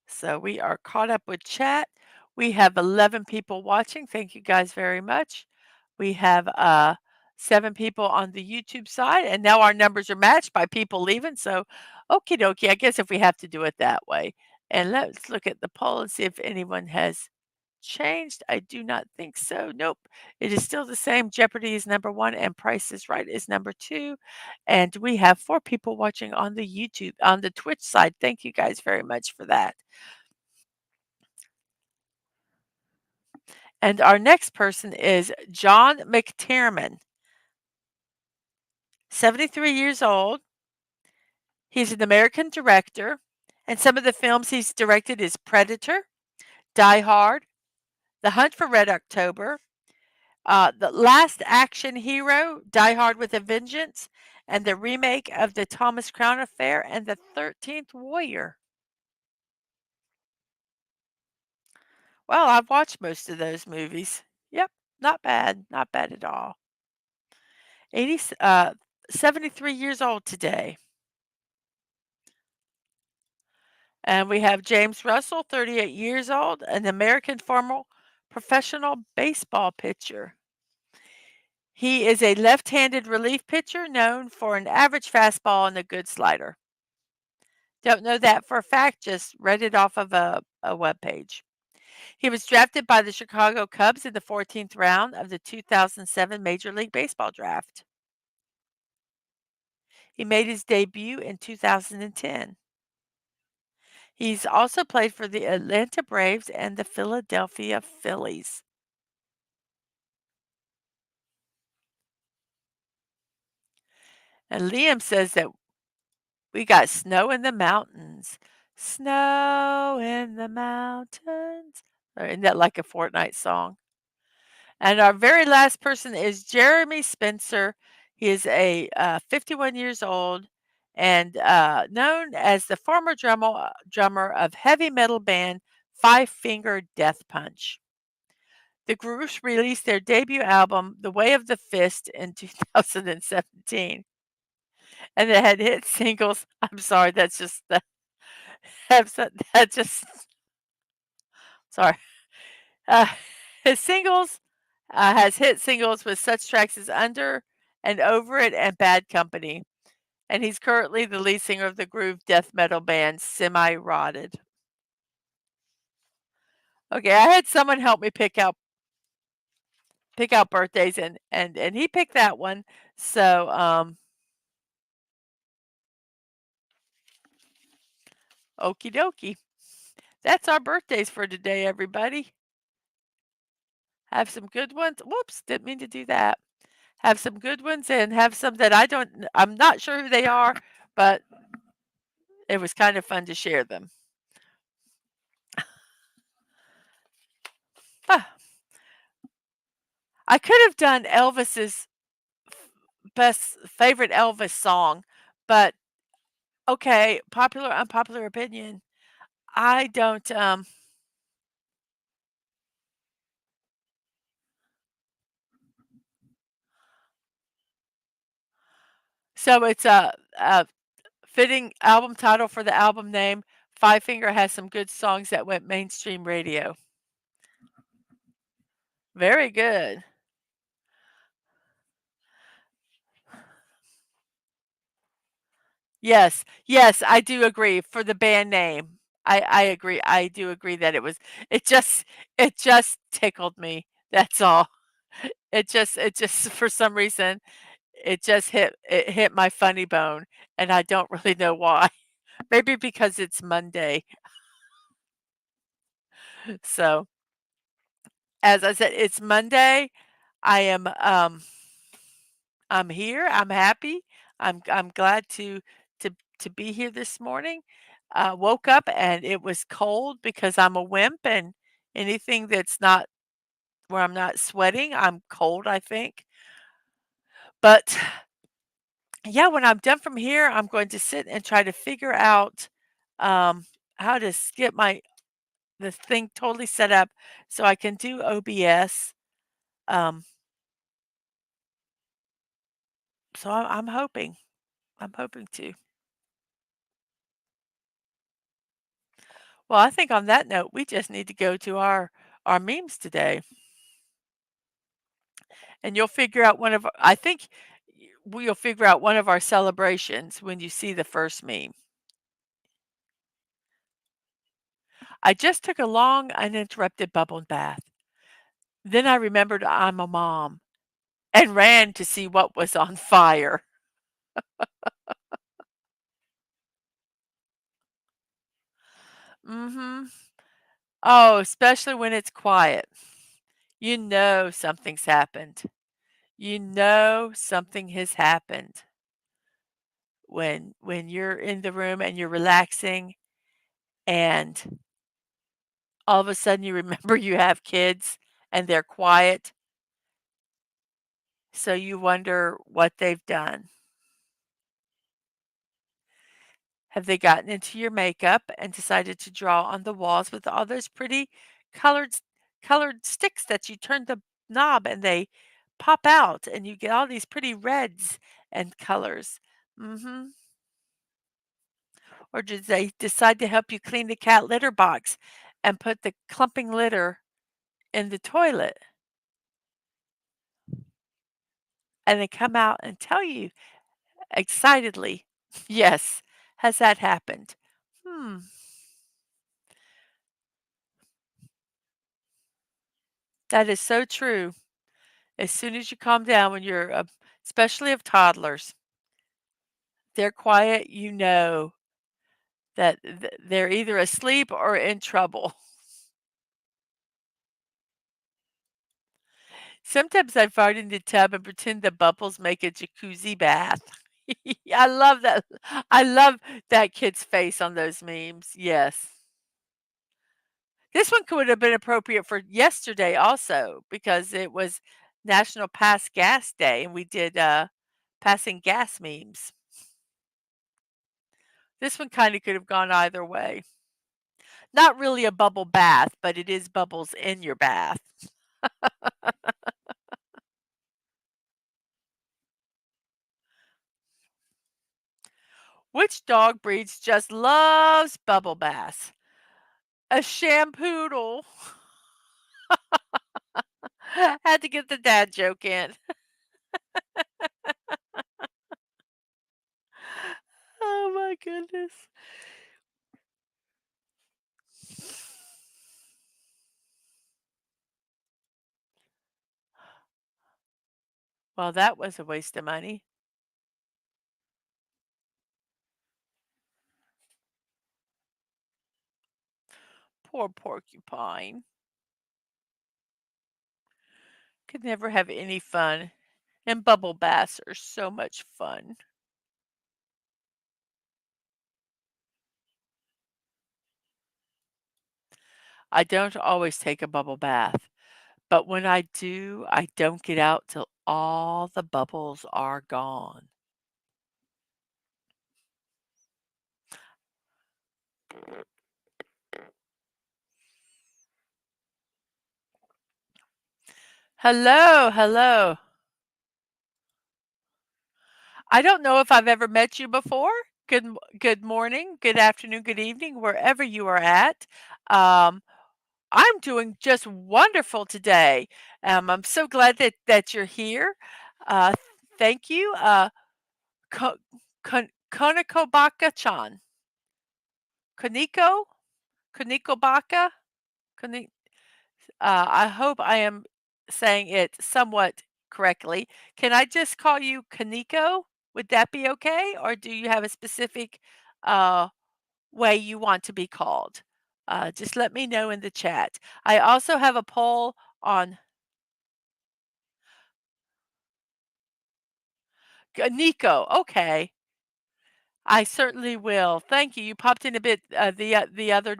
So we are caught up with chat. We have 11 people watching. Thank you guys very much. We have 7 people on the YouTube side, and now our numbers are matched by people leaving. So, okie dokie, I guess if we have to do it that way. And let's look at the poll and see if anyone has changed. I do not think so. Nope. It is still the same. Jeopardy is number 1 and Price is Right is number 2. And we have 4 people watching on the YouTube, on the Twitch side. Thank you guys very much for that. And our next person is John McTiernan, 73 years old. He's an American director, and some of the films he's directed is Predator, Die Hard, The Hunt for Red October, The Last Action Hero, Die Hard with a Vengeance, and the remake of the Thomas Crown Affair and the 13th Warrior. Well, I've watched most of those movies. Yep, not bad. Not bad at all. 80, 73 years old today. And we have James Russell, 38 years old, an American former professional baseball pitcher. He is a left-handed relief pitcher known for an average fastball and a good slider. Don't know that for a fact, just read it off of a web page. He was drafted by the Chicago Cubs in the 14th round of the 2007 Major League Baseball draft. He made his debut in 2010. He's also played for the Atlanta Braves and the Philadelphia Phillies. And Liam says that we got snow in the mountains. Snow in the mountains. Isn't that like a Fortnite song? And our very last person is Jeremy Spencer. He is a 51 years old and known as the former drummer of heavy metal band Five Finger Death Punch. The group released their debut album, The Way of the Fist, in 2017. And they had hit singles. I'm sorry, that's just that just sorry. Uh, his singles has hit singles with such tracks as Under and Over It and Bad Company. And he's currently the lead singer of the groove death metal band Semi Rotted. Okay, I had someone help me pick out birthdays and he picked that one. So okie dokie. That's our birthdays for today, everybody. Have some good ones. Whoops, didn't mean to do that. Have some good ones and have some that I'm not sure who they are, but it was kind of fun to share them. Ah, I could have done Elvis's best favorite Elvis song, but okay, popular, unpopular opinion. I don't, so it's a fitting album title for the album name. Five Finger has some good songs that went mainstream radio. Very good. Yes, yes, I do agree for the band name. I agree. I do agree that it just it just tickled me. That's all. It just for some reason it hit my funny bone and I don't really know why. Maybe because it's Monday. So, as I said, it's Monday. I am I'm here. I'm happy. I'm glad to to be here this morning. Woke up and it was cold because I'm a wimp and anything that's not where I'm not sweating, I'm cold, I think. But yeah, when I'm done from here, I'm going to sit and try to figure out um, how to get my the thing totally set up so I can do OBS. Um, so I'm hoping to. Well, I think on that note, we just need to go to our memes today, and you'll figure out one of I think you'll figure out one of our celebrations when you see the first meme. I just took a long, uninterrupted bubble bath. Then I remembered I'm a mom and ran to see what was on fire. Mhm. Oh, especially when it's quiet. You know something's happened. You know something has happened when you're in the room and you're relaxing and all of a sudden you remember you have kids and they're quiet, so you wonder what they've done. Have they gotten into your makeup and decided to draw on the walls with all those pretty colored colored sticks that you turn the knob and they pop out and you get all these pretty reds and colors? Mhm. Or did they decide to help you clean the cat litter box and put the clumping litter in the toilet and then come out and tell you excitedly, "Yes, has that happened?" Hmm, that is so true. As soon as you calm down when you're, especially of toddlers, they're quiet, you know that they're either asleep or in trouble. Sometimes I fart in the tub and pretend the bubbles make a jacuzzi bath. I love that. I love that kid's face on those memes. Yes. This one could have been appropriate for yesterday also because it was National Pass Gas Day and we did passing gas memes. This one kind of could have gone either way. Not really a bubble bath, but it is bubbles in your bath. Which dog breeds just loves bubble baths? A shampoodle. Had to get the dad joke in. Oh my goodness. Well, that was a waste of money. Poor porcupine. Could never have any fun. And bubble baths are so much fun. I don't always take a bubble bath, but when I do, I don't get out till All the bubbles are gone. Hello, hello. I don't know if I've ever met you before. Good morning, good afternoon, good evening, wherever you are at. Um, I'm doing just wonderful today. I'm so glad that you're here. Thank you. Ko Koniko Baka-chan. Koniko? Koniko Baka? Koni I hope I am saying it somewhat correctly. Can I just call you Kaniko? Would that be okay? Or do you have a specific uh, way you want to be called? Just let me know in the chat. I also have a poll on Nico. Okay, I certainly will. Thank you. You popped in a bit the other.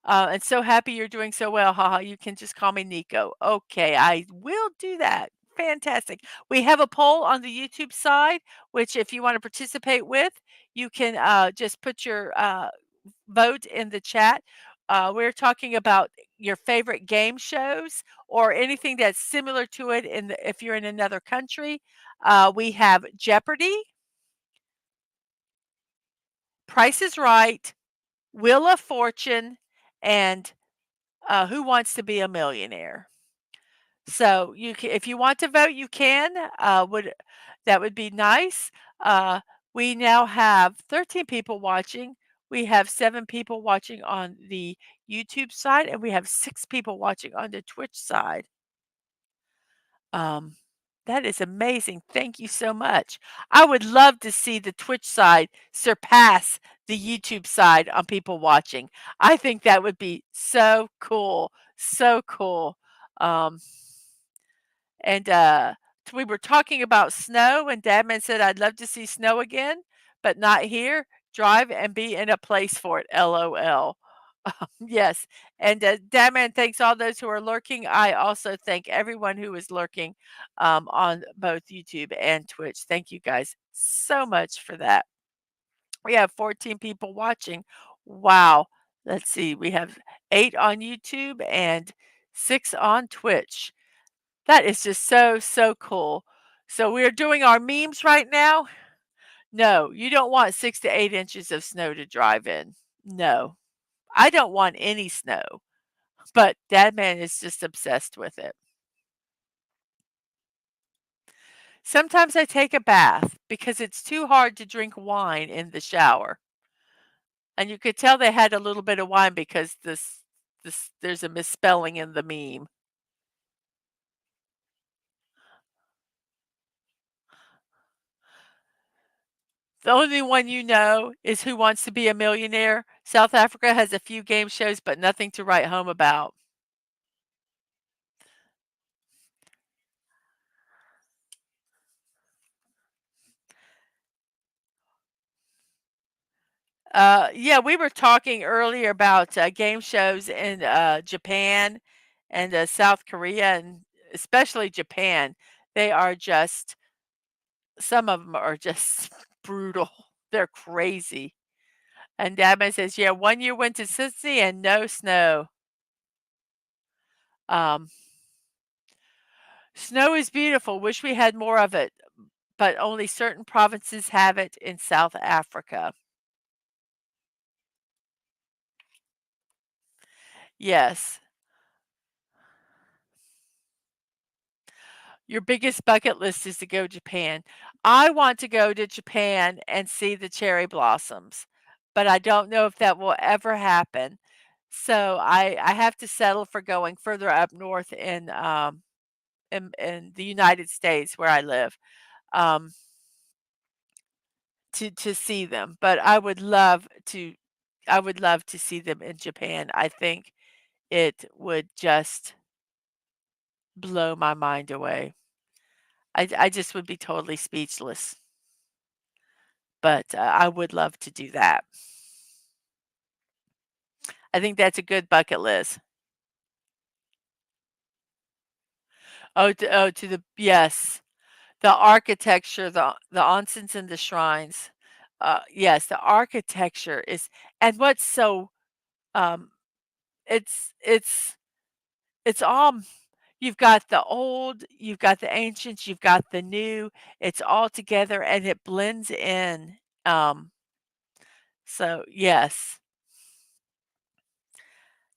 And so happy you're doing so well. Haha, you can just call me Nico. Okay, I will do that. Fantastic. We have a poll on the YouTube side, which if you want to participate with, you can just put your vote in the chat. We're talking about your favorite game shows or anything that's similar to it if you're in another country. We have Jeopardy, Price is Right, Wheel of Fortune, and Who Wants to Be a Millionaire? So if you want to vote, you can. That would be nice. Uh, we now have 13 people watching. We have 7 people watching on the YouTube side, and we have 6 people watching on the Twitch side. Um, that is amazing. Thank you so much. I would love to see the Twitch side surpass the YouTube side on people watching. I think that would be so cool. So cool. Um, and we were talking about snow, and Dadman said, I'd love to see snow again, but not here. Drive and be in a place for it. LOL. Yes. And Dadman thanks all those who are lurking. I also thank everyone who is lurking on both YouTube and Twitch. Thank you guys so much for that. We have 14 people watching. Wow. Let's see. We have 8 on YouTube and 6 on Twitch. That is just so, so cool. So we're doing our memes right now. No, you don't want 6 to 8 inches of snow to drive in. No, I don't want any snow, but Dad Man is just obsessed with it. Sometimes I take a bath because it's too hard to drink wine in the shower. And you could tell they had a little bit of wine because this there's a misspelling in the meme. The only one you know is Who Wants to Be a Millionaire. South Africa has a few game shows, but nothing to write home about. Yeah, we were talking earlier about game shows in Japan and South Korea, and especially Japan. They are just, some of them are just brutal. They're crazy. And Dabman says, yeah, 1 year went to Sicily and no snow. Um, Snow is beautiful. Wish we had more of it, but only certain provinces have it in South Africa. Yes. Your biggest bucket list is to go Japan. I want to go to Japan and see the cherry blossoms, but I don't know if that will ever happen. So I have to settle for going further up north in the United States where I live. Um, to see them, but I would love to see them in Japan. I think it would just blow my mind away. I just would be totally speechless, but, I would love to do that. I think that's a good bucket list. To the yes. The architecture, the onsens and the shrines. Yes, the architecture is and what's so, um, it's it's it's all you've got the old, you've got the ancients, you've got the new, it's all together and it blends in. Um, so yes.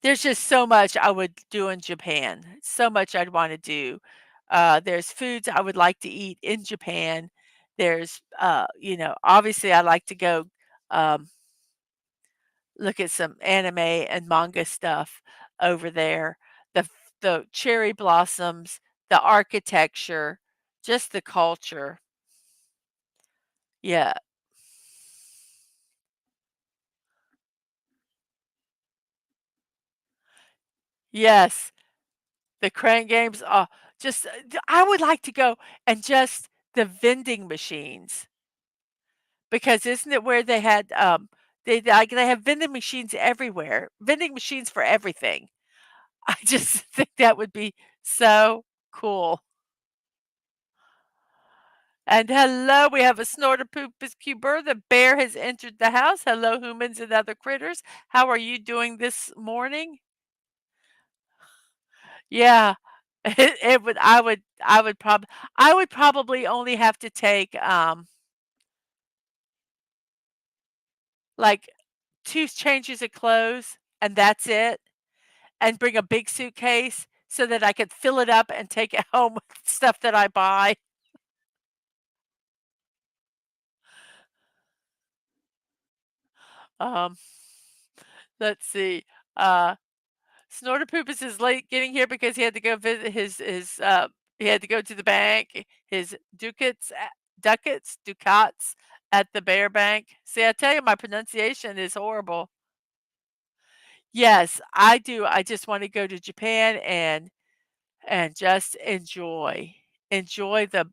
There's just so much I would do in Japan, so much I'd wanna do. There's foods I would like to eat in Japan. There's, obviously, I like to go, um, look at some anime and manga stuff over there. The cherry blossoms, the architecture, just the culture. Yeah. Yes. The crane games, just, I would like to go and just the vending machines. Because isn't it where they had, they have vending machines everywhere, vending machines for everything. I just think that would be so cool. And hello, we have a Snortopoopas cuber. The bear has entered the house. Hello, humans and other critters. How are you doing this morning? Yeah. It would I would probably only have to take, like, 2 changes of clothes, and that's it. And bring a big suitcase so that I could fill it up and take it home with stuff that I buy. Um, let's see, uh, Snortopoopas is late getting here because he had to go visit he had to go to the bank, his ducats at the bear bank. See, I tell you my pronunciation is horrible. Yes, I do, I just wanna go to Japan and just enjoy the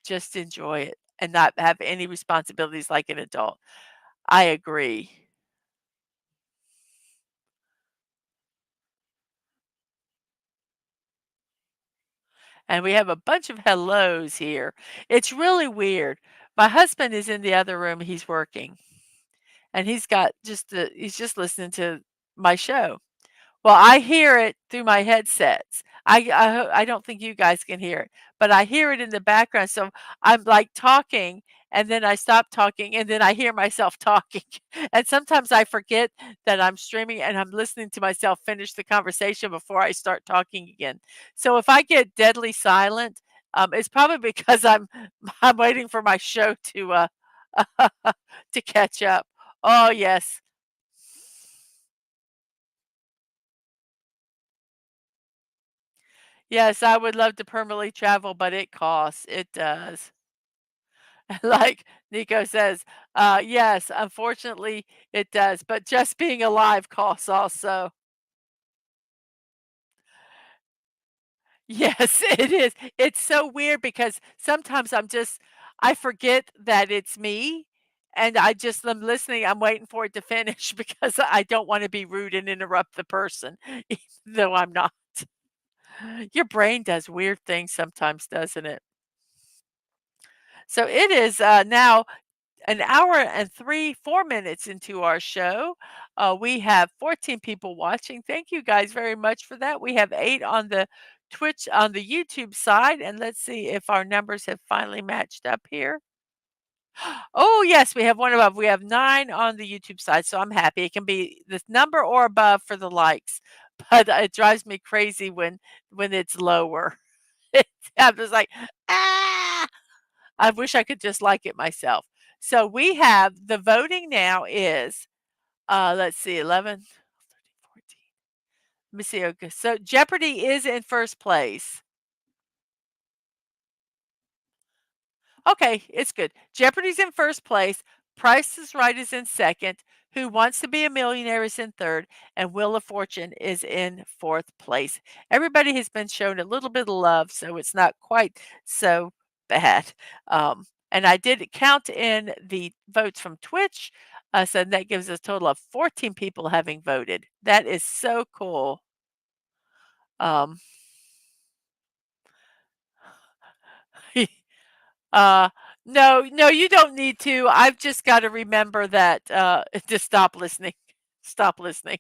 just enjoy it and not have any responsibilities like an adult. I agree. And we have a bunch of hellos here. It's really weird. My husband is in the other room, he's working, and he's just listening to my show. Well, I hear it through my headsets. I don't think you guys can hear it, but I hear it in the background, so I'm, like, talking, and then I stop talking, and then I hear myself talking, and sometimes I forget that I'm streaming and I'm listening to myself finish the conversation before I start talking again. So if I get deadly silent, it's probably because I'm waiting for my show to catch up. Oh, yes. Yes, I would love to permanently travel, but it costs. It does. Like Nico says, yes, unfortunately it does, but just being alive costs also. Yes, it is. It's so weird because sometimes I forget that it's me and I'm listening, I'm waiting for it to finish because I don't want to be rude and interrupt the person, even though I'm not. Your brain does weird things sometimes, doesn't it? So it is now an hour and 4 minutes into our show. We have 14 people watching. Thank you guys very much for that. We have 8 on the on the YouTube side, and let's see if our numbers have finally matched up here. Oh, yes, we have one above. We have 9 on the YouTube side, so I'm happy. It can be this number or above for the likes, but it drives me crazy when it's lower. I'm just like, ah. I wish I could just like it myself. So we have the voting now is, let's see, 11, 13, 14. Let me see. Okay. So Jeopardy is in first place. Okay, it's good. Jeopardy's in first place. Price is Right is in second. Who Wants to Be a Millionaire is in third. And Wheel of Fortune is in fourth place. Everybody has been shown a little bit of love, so it's not quite so bad. And I did count in the votes from Twitch. So that gives us a total of 14 people having voted. That is so cool. Um, Uh, no, no, you don't need to. I've just gotta remember that, to stop listening. Stop listening.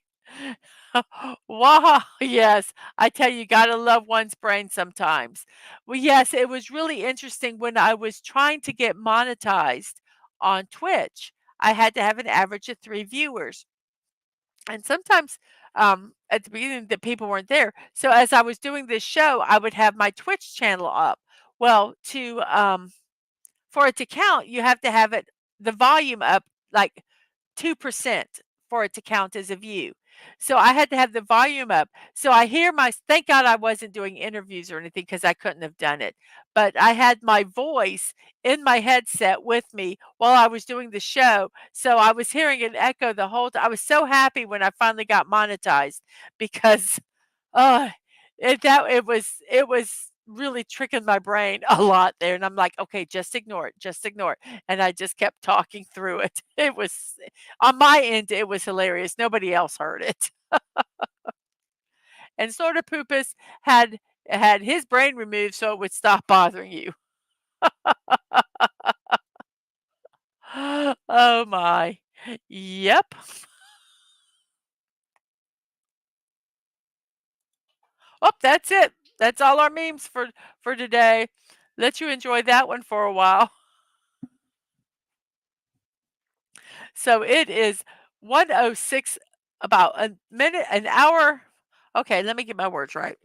Wow, yes. I tell you, gotta love one's brain sometimes. Well, yes, it was really interesting when I was trying to get monetized on Twitch. I had to have an average of 3 viewers. And sometimes, at the beginning, the people weren't there. So as I was doing this show, I would have my Twitch channel up. Well, for it to count, you have to have it the volume up like 2% for it to count as a view. So I had to have the volume up. So I hear my thank God I wasn't doing interviews or anything because I couldn't have done it. But I had my voice in my headset with me while I was doing the show. So I was hearing an echo the whole time. I was so happy when I finally got monetized because oh, it was really tricking my brain a lot there, and I'm like, "Okay, just ignore it," and I just kept talking through it. It was on my end, it was hilarious, nobody else heard it. And Sorta Poopus had his brain removed so it would stop bothering you. Oh my. Yep. Oh, that's it. That's all our memes for today. Let you enjoy that one for a while. So it is 1:06, about a minute an hour okay, let me get my words right.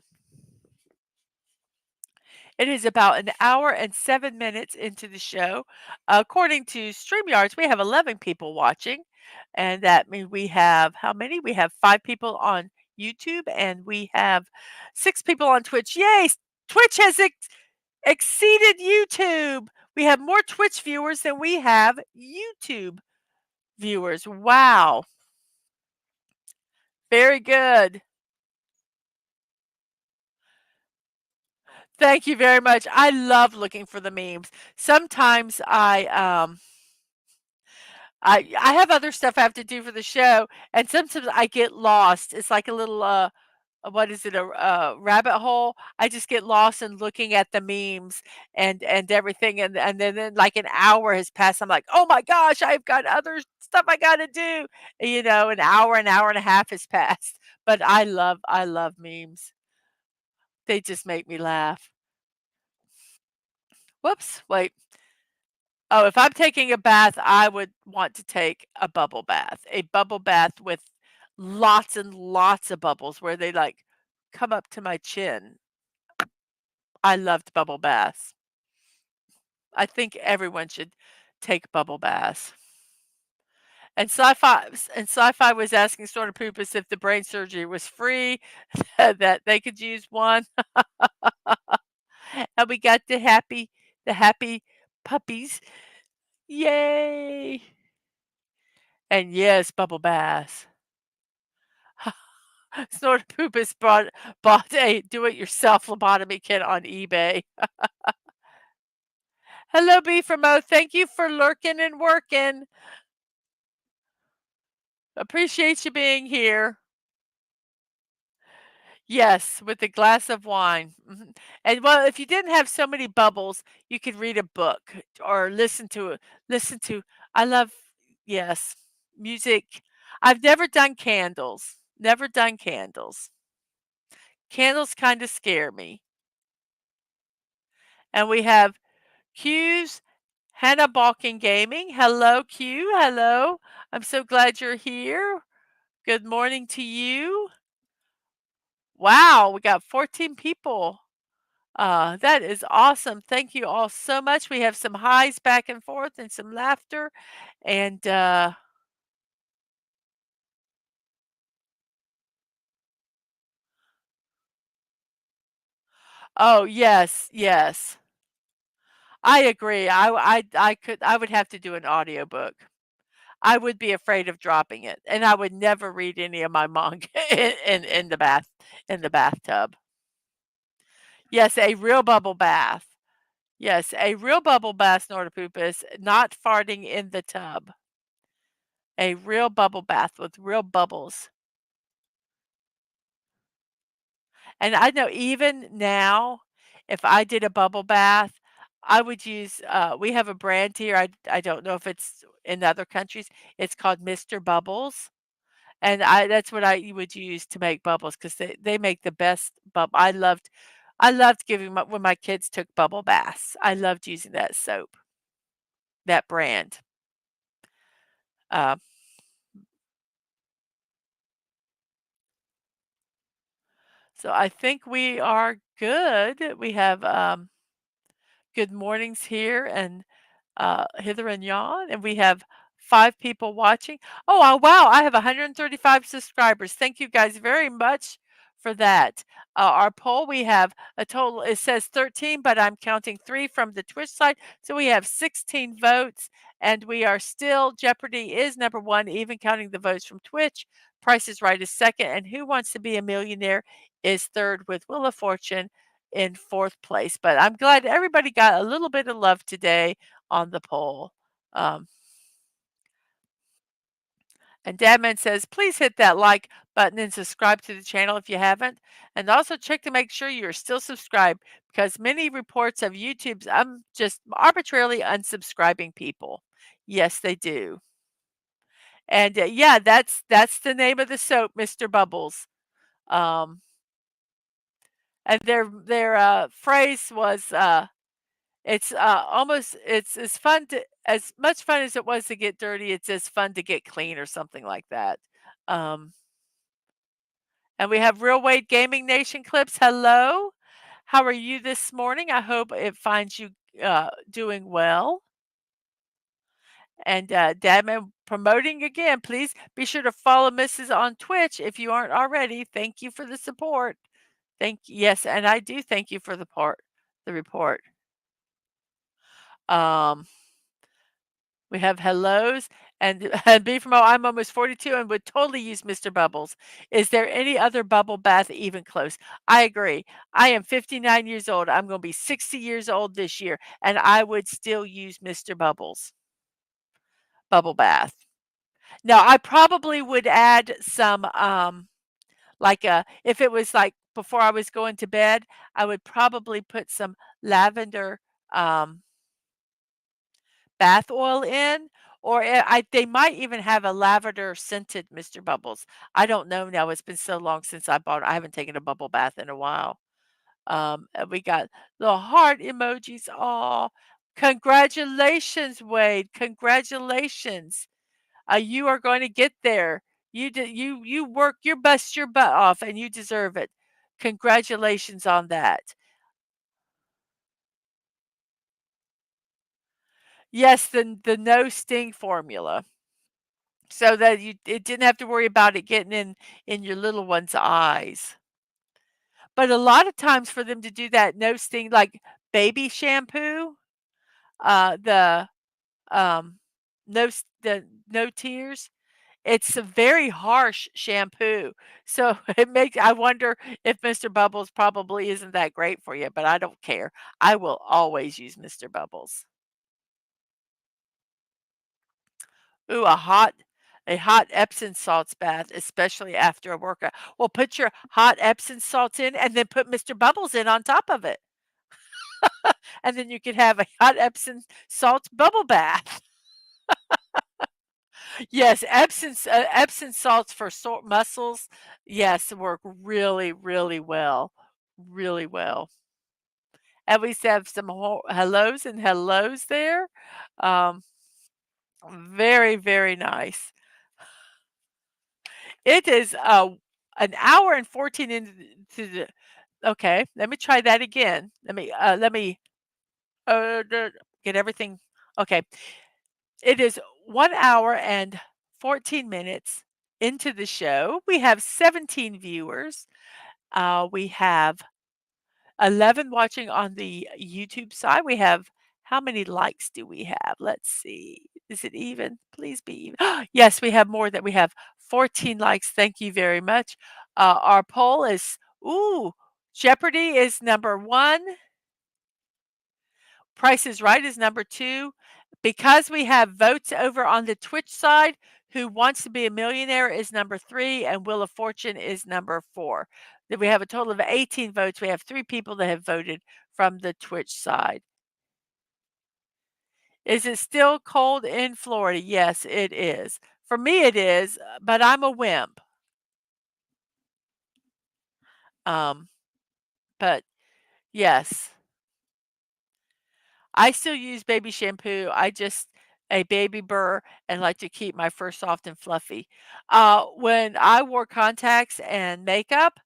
It is about an hour and 7 minutes into the show. According to StreamYards, we have 11 people watching, and that means we have how many? We have 5 people on YouTube, and we have 6 people on Twitch. Yay! Twitch has exceeded YouTube. We have more Twitch viewers than we have YouTube viewers. Wow. Very good. Thank you very much. I love looking for the memes. Sometimes I have other stuff I have to do for the show, and sometimes I get lost. It's like a little, what is it, a rabbit hole? I just get lost in looking at the memes and everything, and then, like, an hour has passed. I'm like, "Oh my gosh, I've got other stuff I gotta do." An hour and a half has passed, but I love memes. They just make me laugh. Whoops, wait. Oh, if I'm taking a bath, I would want to take a bubble bath. A bubble bath with lots and lots of bubbles where they, like, come up to my chin. I loved bubble baths. I think everyone should take bubble baths. And Sci-Fi was asking Sort of Poopus if the brain surgery was free, that they could use one. And we got the happy puppies. Yay! And yes, bubble baths. Snort Poop has bought a do-it-yourself lobotomy kit on eBay. Hello, B from O. Thank you for lurking and working. Appreciate you being here. Yes, with a glass of wine. Mhm. And well, if you didn't have so many bubbles, you could read a book or listen to I love yes, music. I've never done candles. Never done candles. Candles kind of scare me. And we have Q's Hannah Balking Gaming. Hello, Q. Hello. I'm so glad you're here. Good morning to you. Wow, we got 14 people. That is awesome. Thank you all so much. We have some highs back and forth and some laughter. And oh yes, yes. I agree. I would have to do an audiobook. I would be afraid of dropping it, and I would never read any of my manga in the bathtub. Yes, a real bubble bath. Yes, a real bubble bath, Snortopoopas, not farting in the tub. A real bubble bath with real bubbles. And I know even now, if I did a bubble bath, I would use, we have a brand here, I don't know if it's in other countries, it's called Mr. Bubbles, and that's what I would use to make bubbles because they make the best I loved giving my when my kids took bubble baths, I loved using that soap, that brand. Uh, so I think we are good. We have, good mornings here and hither and yon, and we have 5 people watching. Oh, wow, I have 135 subscribers. Thank you guys very much for that. Our poll, we have a total, it says 13, but I'm counting 3 from the Twitch side, so we have 16 votes, and we are still Jeopardy is number 1, even counting the votes from Twitch. Price is Right is second, and Who Wants to Be a Millionaire is third, with Wheel of Fortune in fourth place. But I'm glad everybody got a little bit of love today on the poll. Um, and Dadman says, please hit that like button and subscribe to the channel if you haven't. And also check to make sure you're still subscribed because many reports of YouTube's just arbitrarily unsubscribing people. Yes, they do. And yeah, that's the name of the soap, Mr. Bubbles. Um, and their phrase was it's, almost it's fun to as much fun as it was to get dirty, it's as fun to get clean or something like that. Um, and we have Real Weight Gaming Nation clips. Hello. How are you this morning? I hope it finds you doing well. And Dadman promoting again. Please be sure to follow Mrs. on Twitch if you aren't already. Thank you for the support. Yes, and I do thank you for the report. Um, We have hellos and B from O, I'm almost 42 and would totally use Mr. Bubbles. Is there any other bubble bath even close? I agree. I am 59 years old. I'm going to be 60 years old this year, and I would still use Mr. Bubbles bubble bath. Now, I probably would add some, if it was like before I was going to bed, I would probably put some lavender, um, bath oil in, or they might even have a lavender scented Mr. Bubbles. I don't know now. It's been so long since I haven't taken a bubble bath in a while. And we got the heart emojis. Oh, congratulations, Wade. Congratulations. You are going to get there. You work bust your butt off and you deserve it. Congratulations on that. Yes, the no sting formula. So that you it didn't have to worry about it getting in your little one's eyes. But a lot of times for them to do that no sting, like baby shampoo, the, no s the no tears, it's a very harsh shampoo. So I wonder if Mr. Bubbles probably isn't that great for you, but I don't care. I will always use Mr. Bubbles. Ooh, a hot Epsom salts bath, especially after a workout. Well, put your hot Epsom salts in and then put Mr. Bubbles in on top of it. And then you could have a hot Epsom salts bubble bath. Yes, Epsom salts for sore muscles, yes, work really, really well, really well. At least have some hellos and hellos there. Um, very, very nice. It is, an hour and 14 into the okay, let me try that again. Let me, d get everything okay. It is 1 hour and 14 minutes into the show. We have 17 viewers. We have 11 watching on the YouTube side. We have how many likes do we have? Let's see. Is it even? Please be even. Yes, we have more than we have 14 likes. Thank you very much. Our poll is ooh, Jeopardy is number 1. Price is Right is number 2. Because we have votes over on the Twitch side, Who Wants to Be a Millionaire is number 3, and Wheel of Fortune is number 4. Then we have a total of 18 votes. We have 3 people that have voted from the Twitch side. Is it still cold in Florida? Yes, it is. For me, it is, but I'm a wimp. Um, but yes, I still use baby shampoo. I just a baby burr and like to keep my fur soft and fluffy. When I wore contacts and makeup,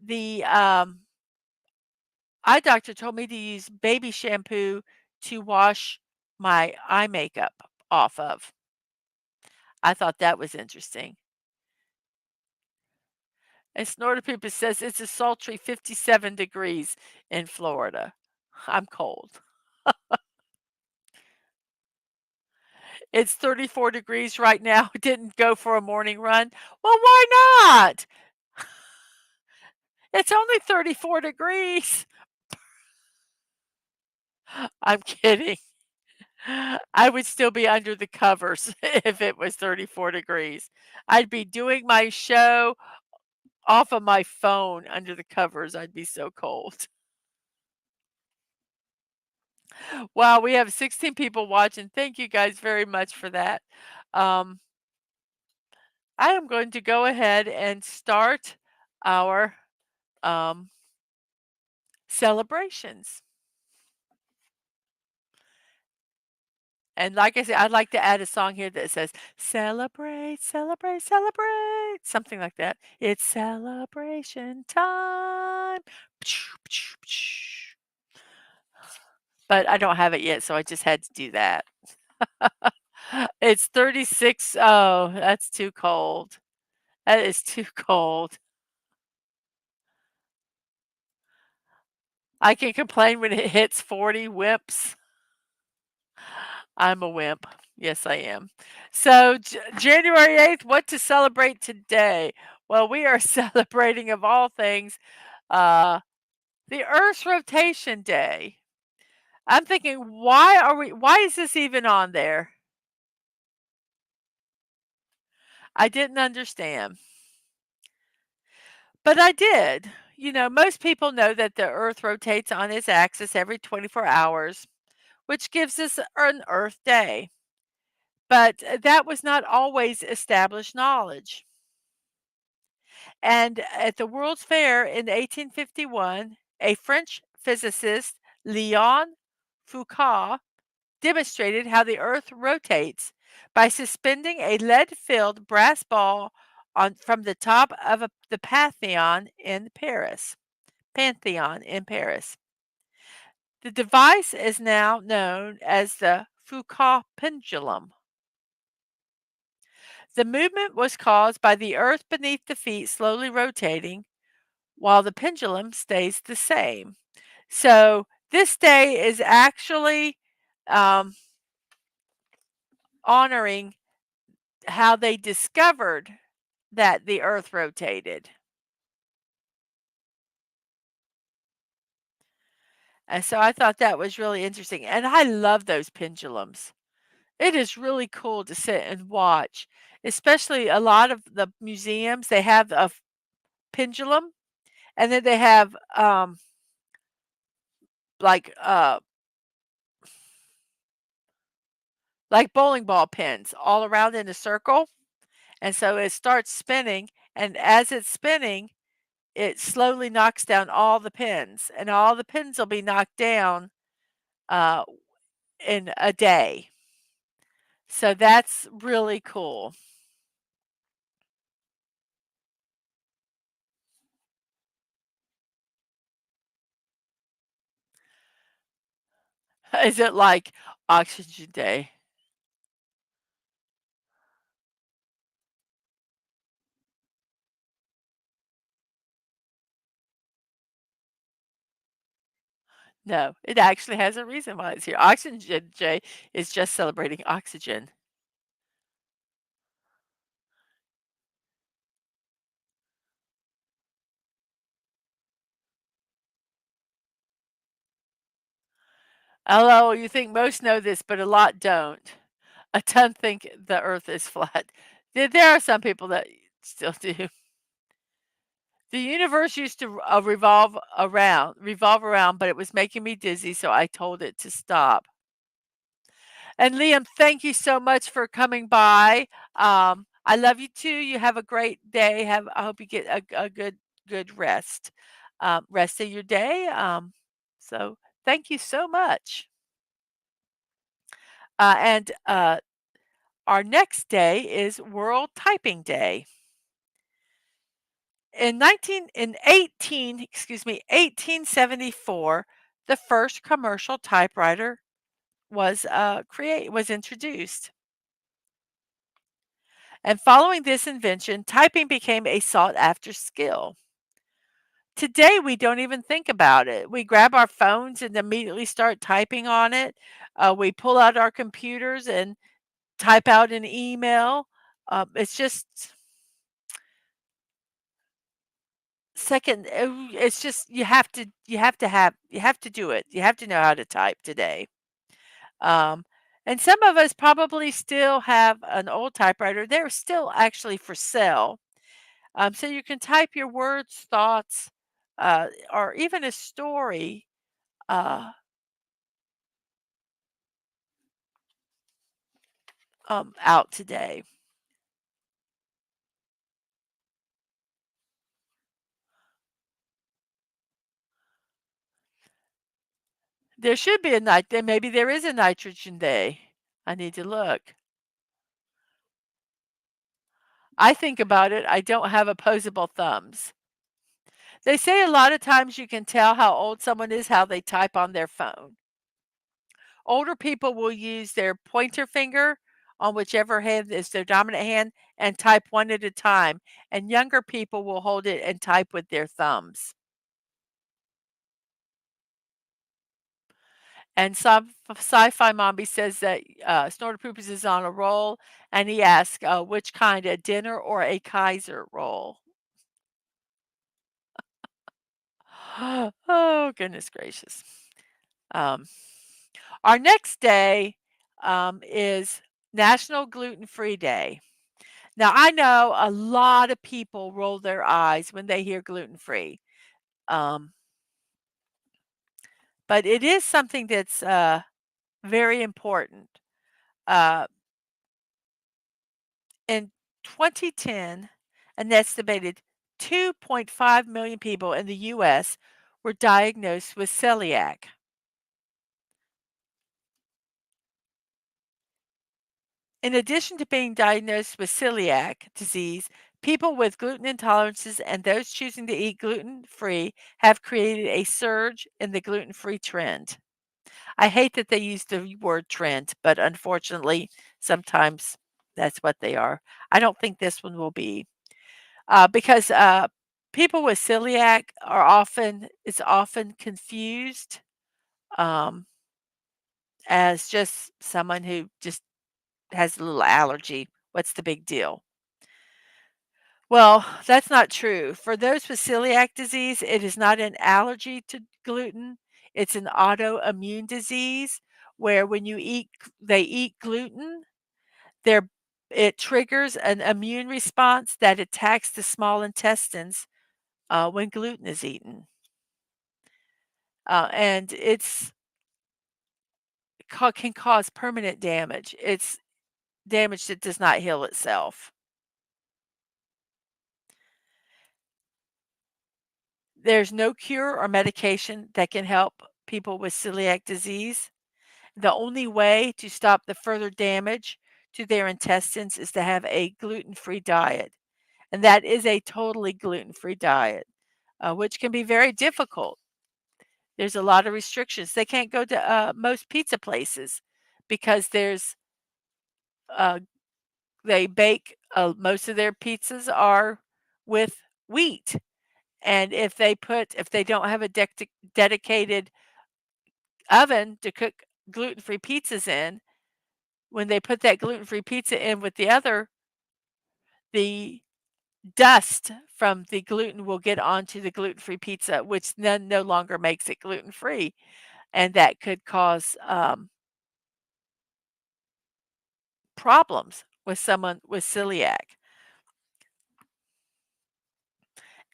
the eye doctor told me to use baby shampoo to wash my eye makeup off of. I thought that was interesting. And Snorterpoopa says it's a sultry 57 degrees in Florida. I'm cold. It's 34 degrees right now. Didn't go for a morning run. Well, why not? It's only 34 degrees. I'm kidding. I would still be under the covers if it was 34 degrees. I'd be doing my show off of my phone under the covers. I'd be so cold. Wow, we have 16 people watching. Thank you guys very much for that. Um, I am going to go ahead and start our um, celebrations. And like I said, I'd like to add a song here that says, celebrate, celebrate, celebrate, something like that. It's celebration time. But I don't have it yet, so I just had to do that. It's 36. Oh, that's too cold. That is too cold. I can complain when it hits 40 wimps. I'm a wimp. Yes, I am. So, January 8th, what to celebrate today? Well, we are celebrating, of all things, uh, the Earth's rotation day. I'm thinking, why is this even on there? I didn't understand, but I did. Most people know that the Earth rotates on its axis every 24 hours, which gives us an Earth day. But that was not always established knowledge. And at the World's Fair in 1851, a French physicist, Leon Foucault, demonstrated how the Earth rotates by suspending a lead-filled brass ball from the top of the Pantheon in Paris. The device is now known as the Foucault pendulum. The movement was caused by the earth beneath the feet slowly rotating while the pendulum stays the same. So this day is actually um, honoring how they discovered that the earth rotated. And so I thought that was really interesting. And I love those pendulums. It is really cool to sit and watch, especially a lot of the museums, they have a pendulum and then they have like like bowling ball pins all around in a circle. And so it starts spinning, and as it's spinning, it slowly knocks down all the pins, and all the pins will be knocked down uh, in a day. So that's really cool. Is it like Oxygen Day? No, it actually has a reason why it's here. Oxygen Day is just celebrating oxygen. Although you think most know this, but a lot don't. A ton think the earth is flat. There are some people that still do. The universe used to revolve around, but it was making me dizzy, so I told it to stop. And Liam, thank you so much for coming by. I love you too. You have a great day. I hope you get a good rest of your day. So thank you so much. And our next day is World Typing Day. In 1874, the first commercial typewriter was introduced. And following this invention, typing became a sought after skill. Today, we don't even think about it. We grab our phones and immediately start typing on it. We pull out our computers and type out an email. It's just it's just you have to do it. You have to know how to type today. Um, and some of us probably still have an old typewriter. They're still actually for sale. So you can type your words, thoughts, or even a story uh, out today. There should be a maybe there is a nitrogen day. I need to look. I think about it. I don't have opposable thumbs. They say a lot of times you can tell how old someone is how they type on their phone. Older people will use their pointer finger on whichever hand is their dominant hand and type one at a time, and younger people will hold it and type with their thumbs. And some sci-fi mommy says that Snorter Poopers is on a roll, and he asks which kind, a dinner or a Kaiser roll. Oh goodness gracious! Um, our next day is National Gluten Free Day. Now, I know a lot of people roll their eyes when they hear gluten free, um, but it is something that's very important. Uh, in 2010, an estimated 2.5 million people in the U.S. were diagnosed with celiac. In addition to being diagnosed with celiac disease, people with gluten intolerances and those choosing to eat gluten free have created a surge in the gluten free trend. I hate that they use the word trend, but unfortunately, sometimes that's what they are. I don't think this one will be because people with celiac it's often confused um, as just someone who just has a little allergy. What's the big deal? Well, that's not true. For those with celiac disease, it is not an allergy to gluten. It's an autoimmune disease where when they eat gluten, their it triggers an immune response that attacks the small intestines when gluten is eaten, and can cause permanent damage. It's damage that does not heal itself. There's no cure or medication that can help people with celiac disease. The only way to stop the further damage to their intestines is to have a gluten-free diet, and that is a totally gluten-free diet, which can be very difficult. There's a lot of restrictions. They can't go to most pizza places because uh, they bake most of their pizzas are with wheat, and if they don't have a dedicated oven to cook gluten-free pizzas in, when they put that gluten-free pizza in with the dust from the gluten will get onto the gluten-free pizza, which then no longer makes it gluten-free, and that could cause, problems with someone with celiac.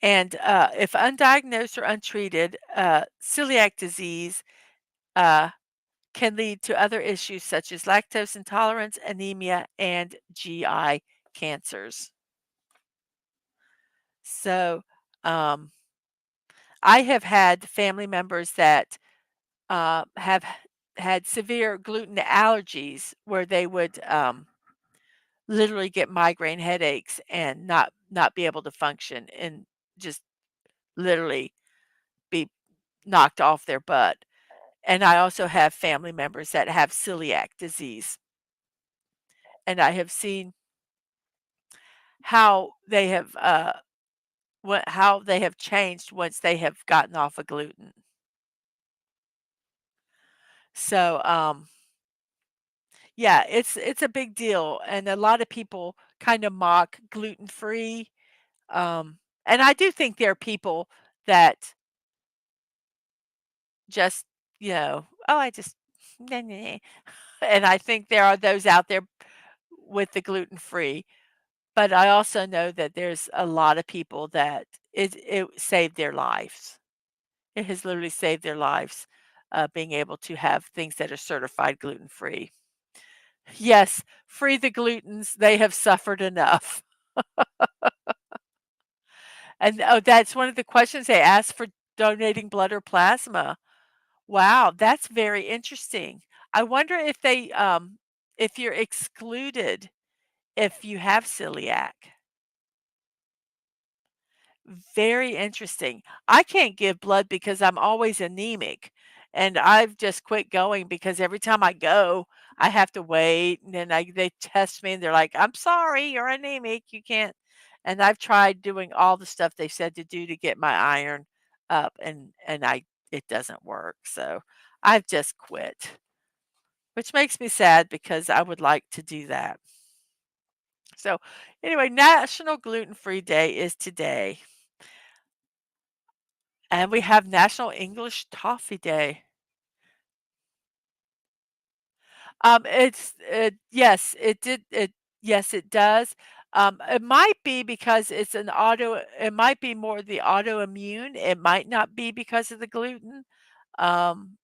And, if undiagnosed or untreated, celiac disease, uh, can lead to other issues such as lactose intolerance, anemia, and GI cancers. So, um, I have had family members that have had severe gluten allergies where they would literally get migraine headaches and not be able to function and just literally be knocked off their butt. And I also have family members that have celiac disease, and I have seen how they have how they have changed once they have gotten off of gluten. So, yeah, it's a big deal, and a lot of people kind of mock gluten-free. And I do think there are people that just, "Oh, I just nah, nah, nah." And I think there are those out there with the gluten-free, but I also know that there's a lot of people that it saved their lives. It has literally saved their lives, being able to have things that are certified gluten-free. Yes, free the glutens, they have suffered enough. And, oh, that's one of the questions they asked for donating blood or plasma. Wow, that's very interesting. I wonder if you're excluded if you have celiac. Very interesting. I can't give blood because I'm always anemic, and I've just quit going because every time I go, I have to wait, and then they test me, and they're like, "I'm sorry, you're anemic, you can't." And I've tried doing all the stuff they said to do to get my iron up, and I it doesn't work, so I've just quit, which makes me sad because I would like to do that. So, anyway, National Gluten-Free Day is today. And we have National English Toffee Day. Yes, yes, it does. It might be because it might be more the autoimmune. It might not be because of the gluten. Um,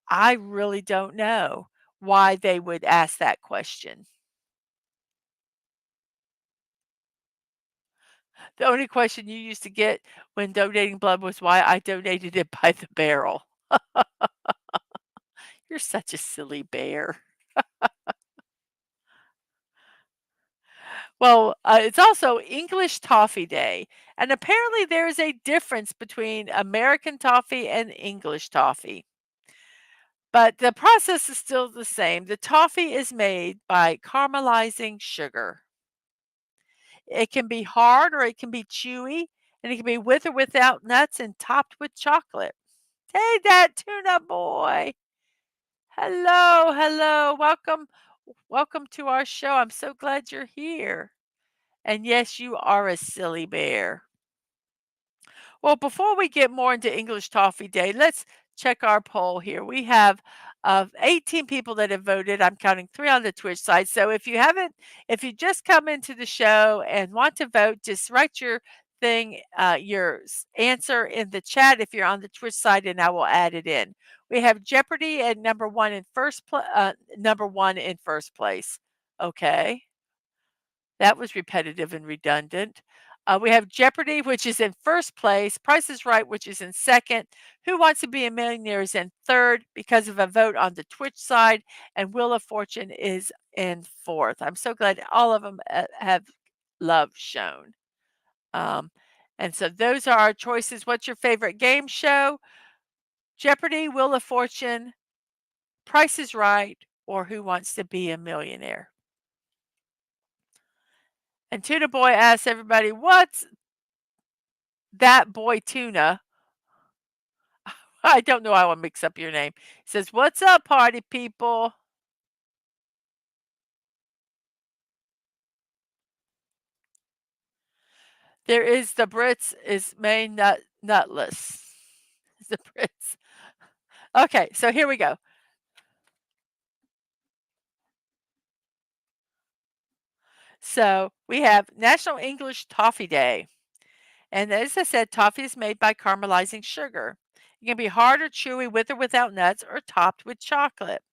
I really don't know why they would ask that question. The only question you used to get when donating blood was why I donated it by the barrel. You're such a silly bear. Well, it's also English Toffee Day, and apparently there is a difference between American toffee and English toffee. But the process is still the same. The toffee is made by caramelizing sugar. It can be hard or it can be chewy, and it can be with or without nuts and topped with chocolate. Hey, that tuna boy. Hello, hello. Welcome to our show. I'm so glad you're here. And yes, you are a silly bear. Well, before we get more into English Toffee Day, let's check our poll here. We have 18 people that have voted. I'm counting 3 on the Twitch side. So if you just come into the show and want to vote, just write your answer in the chat if you're on the Twitch side, and I will add it in. We have Jeopardy at number one in first place. Okay. That was repetitive and redundant. We have Jeopardy, which is in first place. Price is Right, which is in second. Who Wants to Be a Millionaire is in third because of a vote on the Twitch side. And Wheel of Fortune is in fourth. I'm so glad all of them have love shown. Um, and so those are our choices. What's your favorite game show? Jeopardy, Wheel of Fortune, Price is Right, or Who Wants to Be a Millionaire? And Tuna Boy asks everybody, what's that boy tuna? I don't know how I mix up your name. He says, "What's up, party people?" There is the Brits is main nutless. The Brits. Okay, so here we go. So we have National English Toffee Day. And as I said, toffee is made by caramelizing sugar. It can be hard or chewy with or without nuts or topped with chocolate.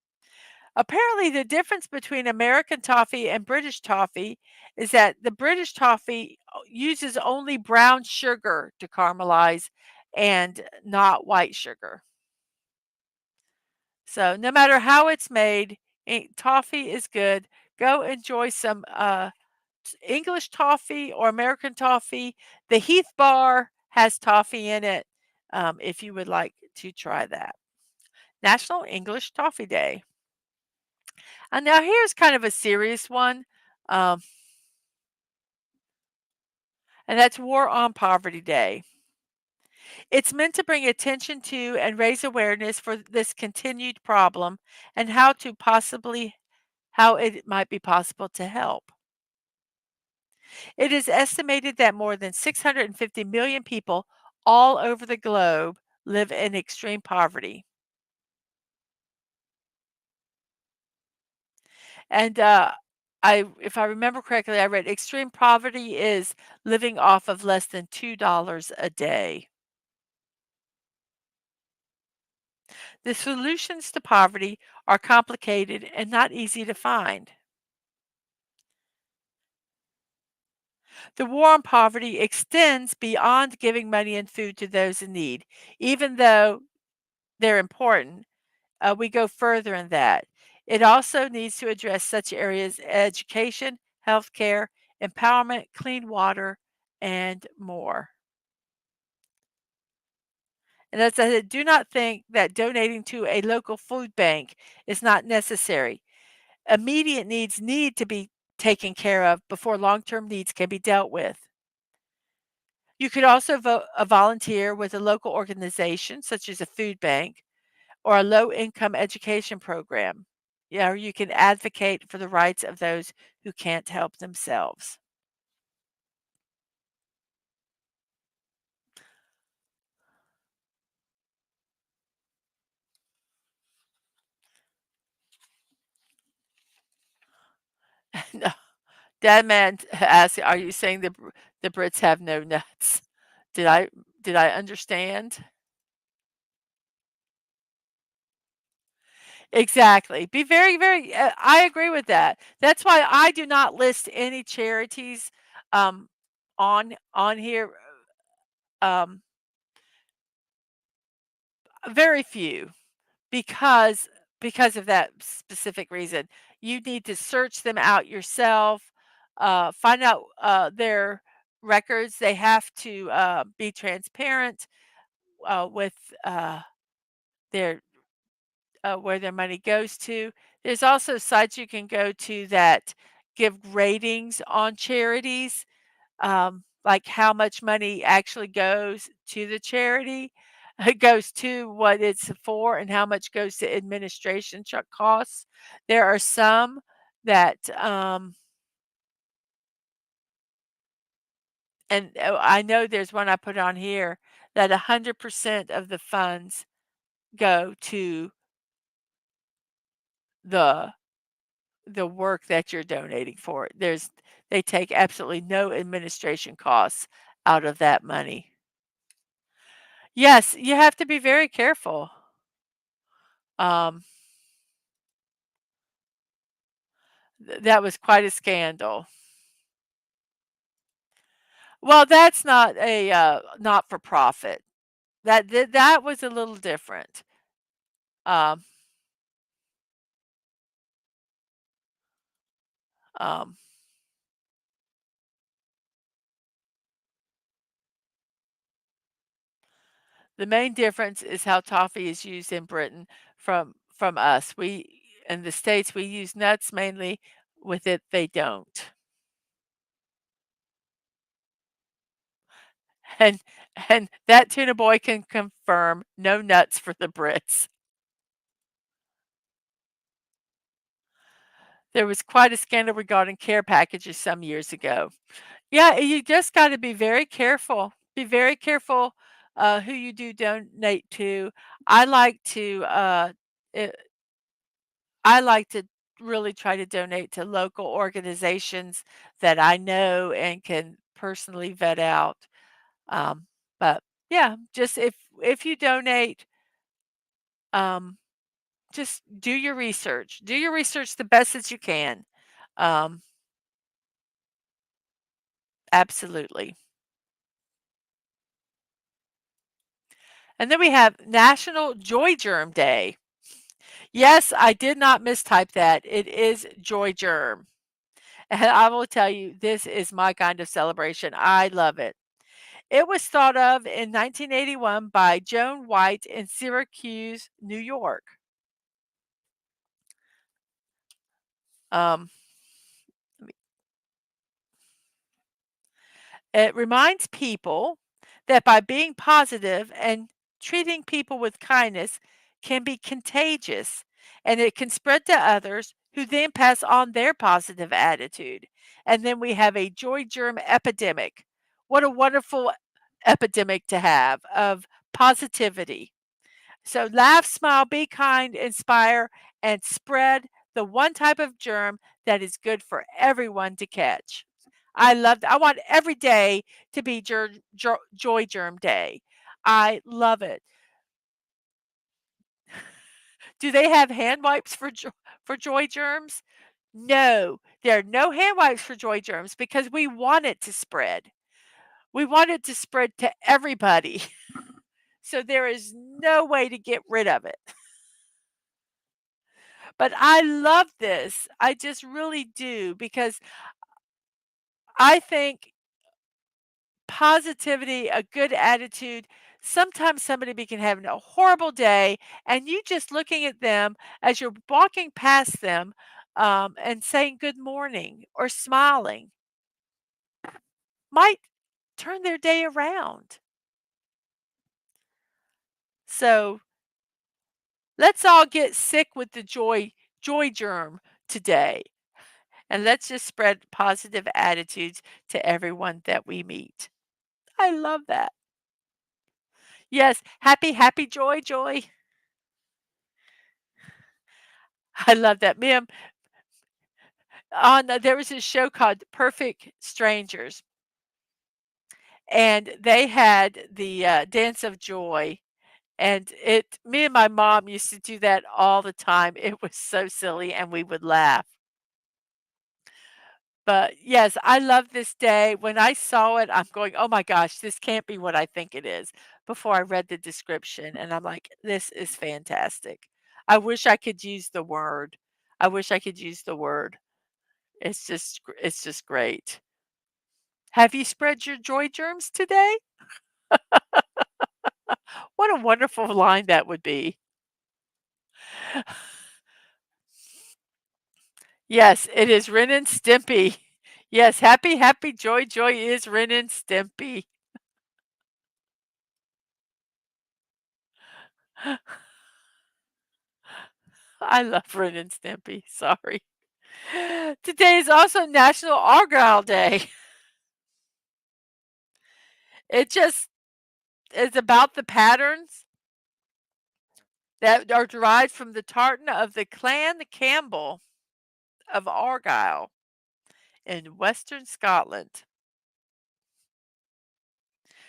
Apparently, the difference between American toffee and British toffee is that the British toffee uses only brown sugar to caramelize and not white sugar. So, no matter how it's made, toffee is good. Go enjoy some English toffee or American toffee. The Heath bar has toffee in it, if you would like to try that. National English Toffee Day. And now here's kind of a serious one, um, and that's War on Poverty Day. It's meant to bring attention to and raise awareness for this continued problem and how it might be possible to help. It is estimated that more than 650 million people all over the globe live in extreme poverty. And if I remember correctly, I read extreme poverty is living off of less than $2 a day. The solutions to poverty are complicated and not easy to find. The war on poverty extends beyond giving money and food to those in need. Even though they're important, we go further in that. It also needs to address such areas as education, healthcare, empowerment, clean water, and more. And as I said, do not think that donating to a local food bank is not necessary. Immediate needs need to be taken care of before long-term needs can be dealt with. You could also volunteer with a local organization, such as a food bank or a low-income education program. Yeah, or you can advocate for the rights of those who can't help themselves. No, Dad man asked, "Are you saying the Brits have no nuts?" Did I did I understand? Exactly. Be very, very I agree with that. That's why I do not list any charities, um, on here, um, very few, because of that specific reason. You need to search them out yourself, find out, their records. They have to, be transparent, with, their where their money goes to. There's also sites you can go to that give ratings on charities, like how much money actually goes to the charity. It goes to what it's for and how much goes to administration costs. There are some that, and I know there's one I put on here that 100% of the funds go to the work that you're donating for. They take absolutely no administration costs out of that money. Yes, you have to be very careful. Um, that was quite a scandal. Well, that's not a, not for profit. That was a little different. Um, um, the main difference is how toffee is used in Britain from us. We in the States, we use nuts mainly. With it, they don't. And that tuna boy can confirm no nuts for the Brits. There was quite a scandal regarding care packages some years ago. Yeah, you just gotta be very careful. Be very careful, who you do donate to. I like to, eh I like to really try to donate to local organizations that I know and can personally vet out. Um, but yeah, just if you donate, um Just do your research. Do your research the best that you can. Um, absolutely. And then we have National Joy Germ Day. Yes, I did not mistype that. It is Joy Germ. And I will tell you, this is my kind of celebration. I love it. It was thought of in 1981 by Joan White in Syracuse, New York. Um, it reminds people that by being positive and treating people with kindness can be contagious and it can spread to others who then pass on their positive attitude. And then we have a joy germ epidemic. What a wonderful epidemic to have of positivity. So laugh, smile, be kind, inspire, and spread the one type of germ that is good for everyone to catch. I want every day to be joy germ day. I love it. Do they have hand wipes for joy germs? No, there are no hand wipes for joy germs because we want it to spread. We want it to spread to everybody. So there is no way to get rid of it. But I love this. I just really do because I think positivity, a good attitude, sometimes somebody can have a horrible day, and you just looking at them as you're walking past them and saying good morning or smiling might turn their day around. So let's all get sick with the joy germ today. And let's just spread positive attitudes to everyone that we meet. I love that. Yes, happy, happy, joy, joy. I love that. Ma'am, there was a show called Perfect Strangers, and they had the Dance of Joy. And me and my mom used to do that all the time. It was so silly, and we would laugh. But yes, I love this day. When I saw it, I'm going, "Oh my gosh, this can't be what I think it is," before I read the description, and I'm like, "This is fantastic." I wish I could use the word. I wish I could use the word. It's just great. Have you spread your joy germs today? What a wonderful line that would be. Yes, it is Ren and Stimpy. Yes, happy, happy, joy, joy is Ren and Stimpy. I love Ren and Stimpy, sorry. Today is also National Argyle Day. It just is about the patterns that are derived from the tartan of the Clan Campbell of Argyll in Western Scotland.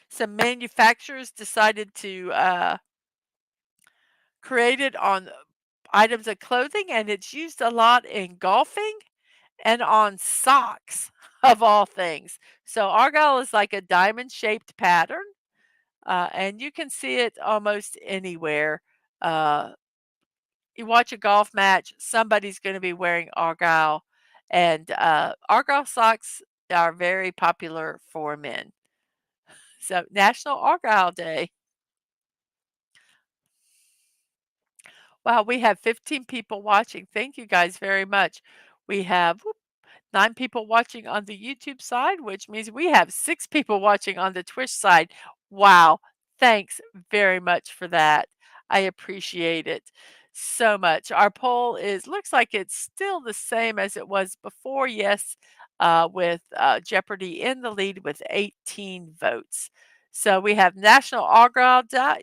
Some manufacturers decided to create it on items of clothing, and it's used a lot in golfing and on socks, of all things. So Argyle is like a diamond-shaped pattern, and you can see it almost anywhere. Uh, you watch a golf match, somebody's gonna be wearing Argyle, and, Argyle socks are very popular for men. So, National Argyle Day. Wow, we have 15 people watching. Thank you guys very much. We have 9 people watching on the YouTube side, which means we have 6 people watching on the Twitch side. Wow. Thanks very much for that. I appreciate it so much. Our poll is looks like it's still the same as it was before. Yes, with Jeopardy in the lead with 18 votes. So we have National Argyle Day.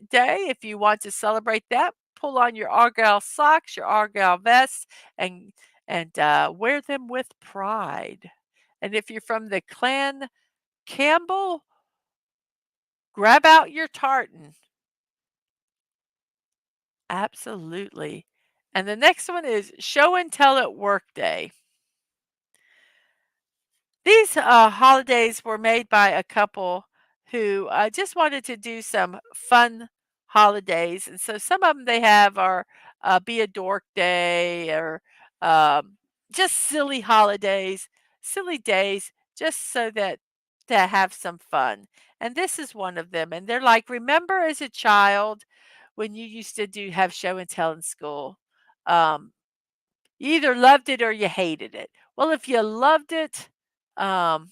If you want to celebrate that, pull on your Argyle socks, your Argyle vests, and wear them with pride. And if you're from the Clan Campbell, grab out your tartan. Absolutely. And the next one is show and tell at work day. These holidays were made by a couple who just wanted to do some fun holidays. And so some of them they have are Be a Dork Day or um, just silly holidays, silly days, just so that to have some fun. And this is one of them. And they're like, remember as a child when you used to do have show and tell in school? Um, you either loved it or you hated it. Well, if you loved it, um,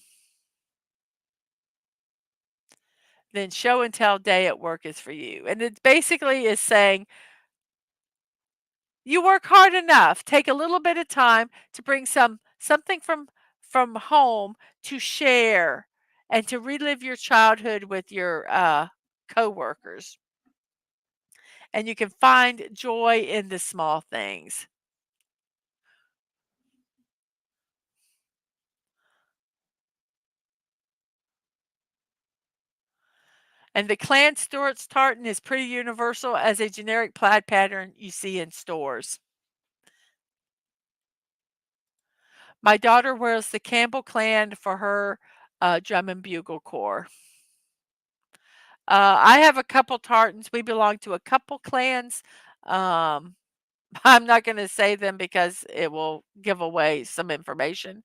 then show and tell day at work is for you. And it basically is saying you work hard enough. Take a little bit of time to bring something from home to share and to relive your childhood with your coworkers. And you can find joy in the small things. And the Clan Stewart's tartan is pretty universal as a generic plaid pattern you see in stores. My daughter wears the Campbell Clan for her drum and bugle corps. I have a couple tartans. We belong to a couple clans. Um, I'm not going to say them because it will give away some information.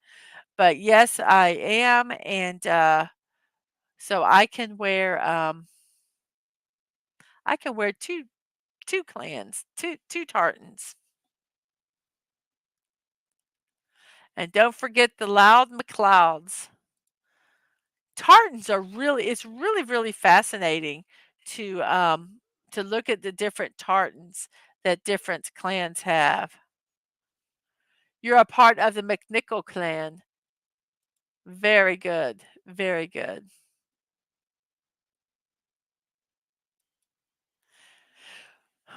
But yes, I am, and so I can wear two clans, two tartans. And don't forget the loud McClouds. Tartans are really it's really, really fascinating to look at the different tartans that different clans have. You're a part of the McNichol clan. Very good, very good.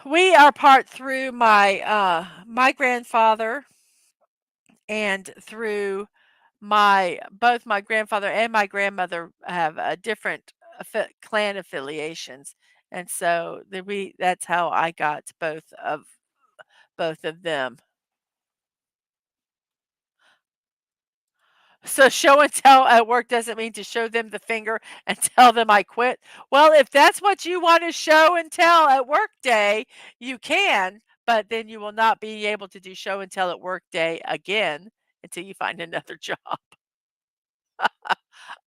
We are part through my grandfather and through my both my grandfather and my grandmother have a different clan affiliations, and so that's how I got both of them. So show and tell at work doesn't mean to show them the finger and tell them I quit. Well, if that's what you want to show and tell at work day, you can, but then you will not be able to do show and tell at work day again until you find another job.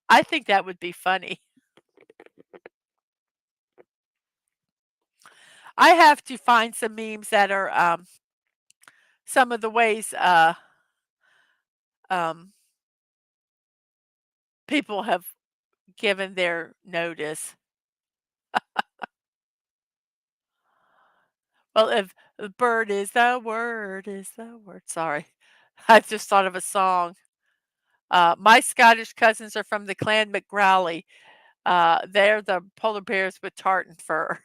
I think that would be funny. I have to find some memes that are some of the ways um, people have given their notice. Well, if the bird is the word. Sorry. I just thought of a song. My Scottish cousins are from the clan McGrowley. They're the polar bears with tartan fur.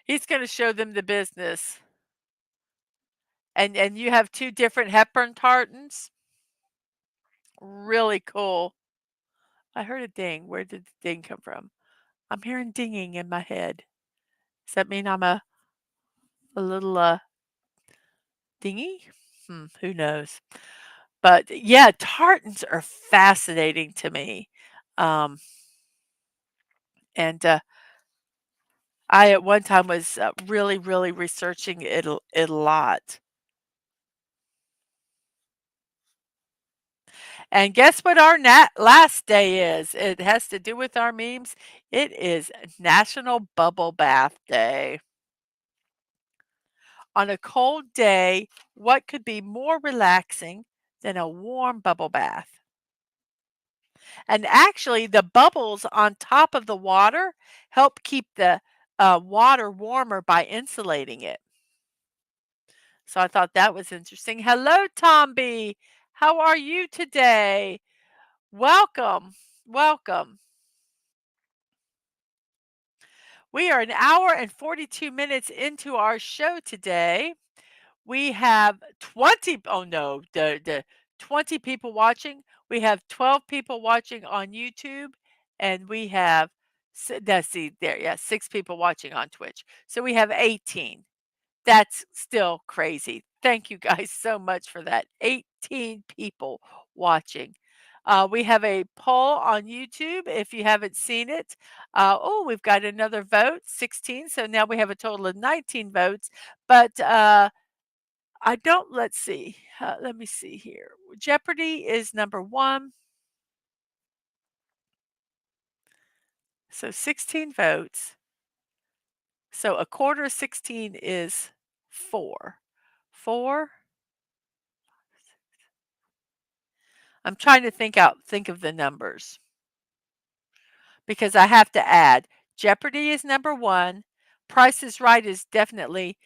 He's going to show them the business. And you have two different Hepburn tartans. Really cool. I heard a ding. Where did the ding come from? I'm hearing dinging in my head. Does that mean I'm a little dingy? Who knows? But yeah, tartans are fascinating to me. Um, and I at one time was really, really researching it a lot. And guess what our last day is? It has to do with our memes. It is National Bubble Bath Day. On a cold day, what could be more relaxing than a warm bubble bath? And actually, the bubbles on top of the water help keep the water warmer by insulating it. So I thought that was interesting. Hello, Tom B. How are you today? Welcome. Welcome. We are an hour and 42 minutes into our show today. We have 20, oh no, the 20 people watching. We have 12 people watching on YouTube, and we have, let's see, there, yeah, 6 people watching on Twitch. So we have 18. That's still crazy. Thank you guys so much for that. 18 people watching. We have a poll on YouTube if you haven't seen it. Oh, we've got another vote, 16. So now we have a total of 19 votes. But I don't, let's see. Let me see here. Jeopardy is number one. So 16 votes. So a quarter of 16 is 4. 4. I'm trying to think of the numbers because I have to add Jeopardy is number 1, Price is Right is definitely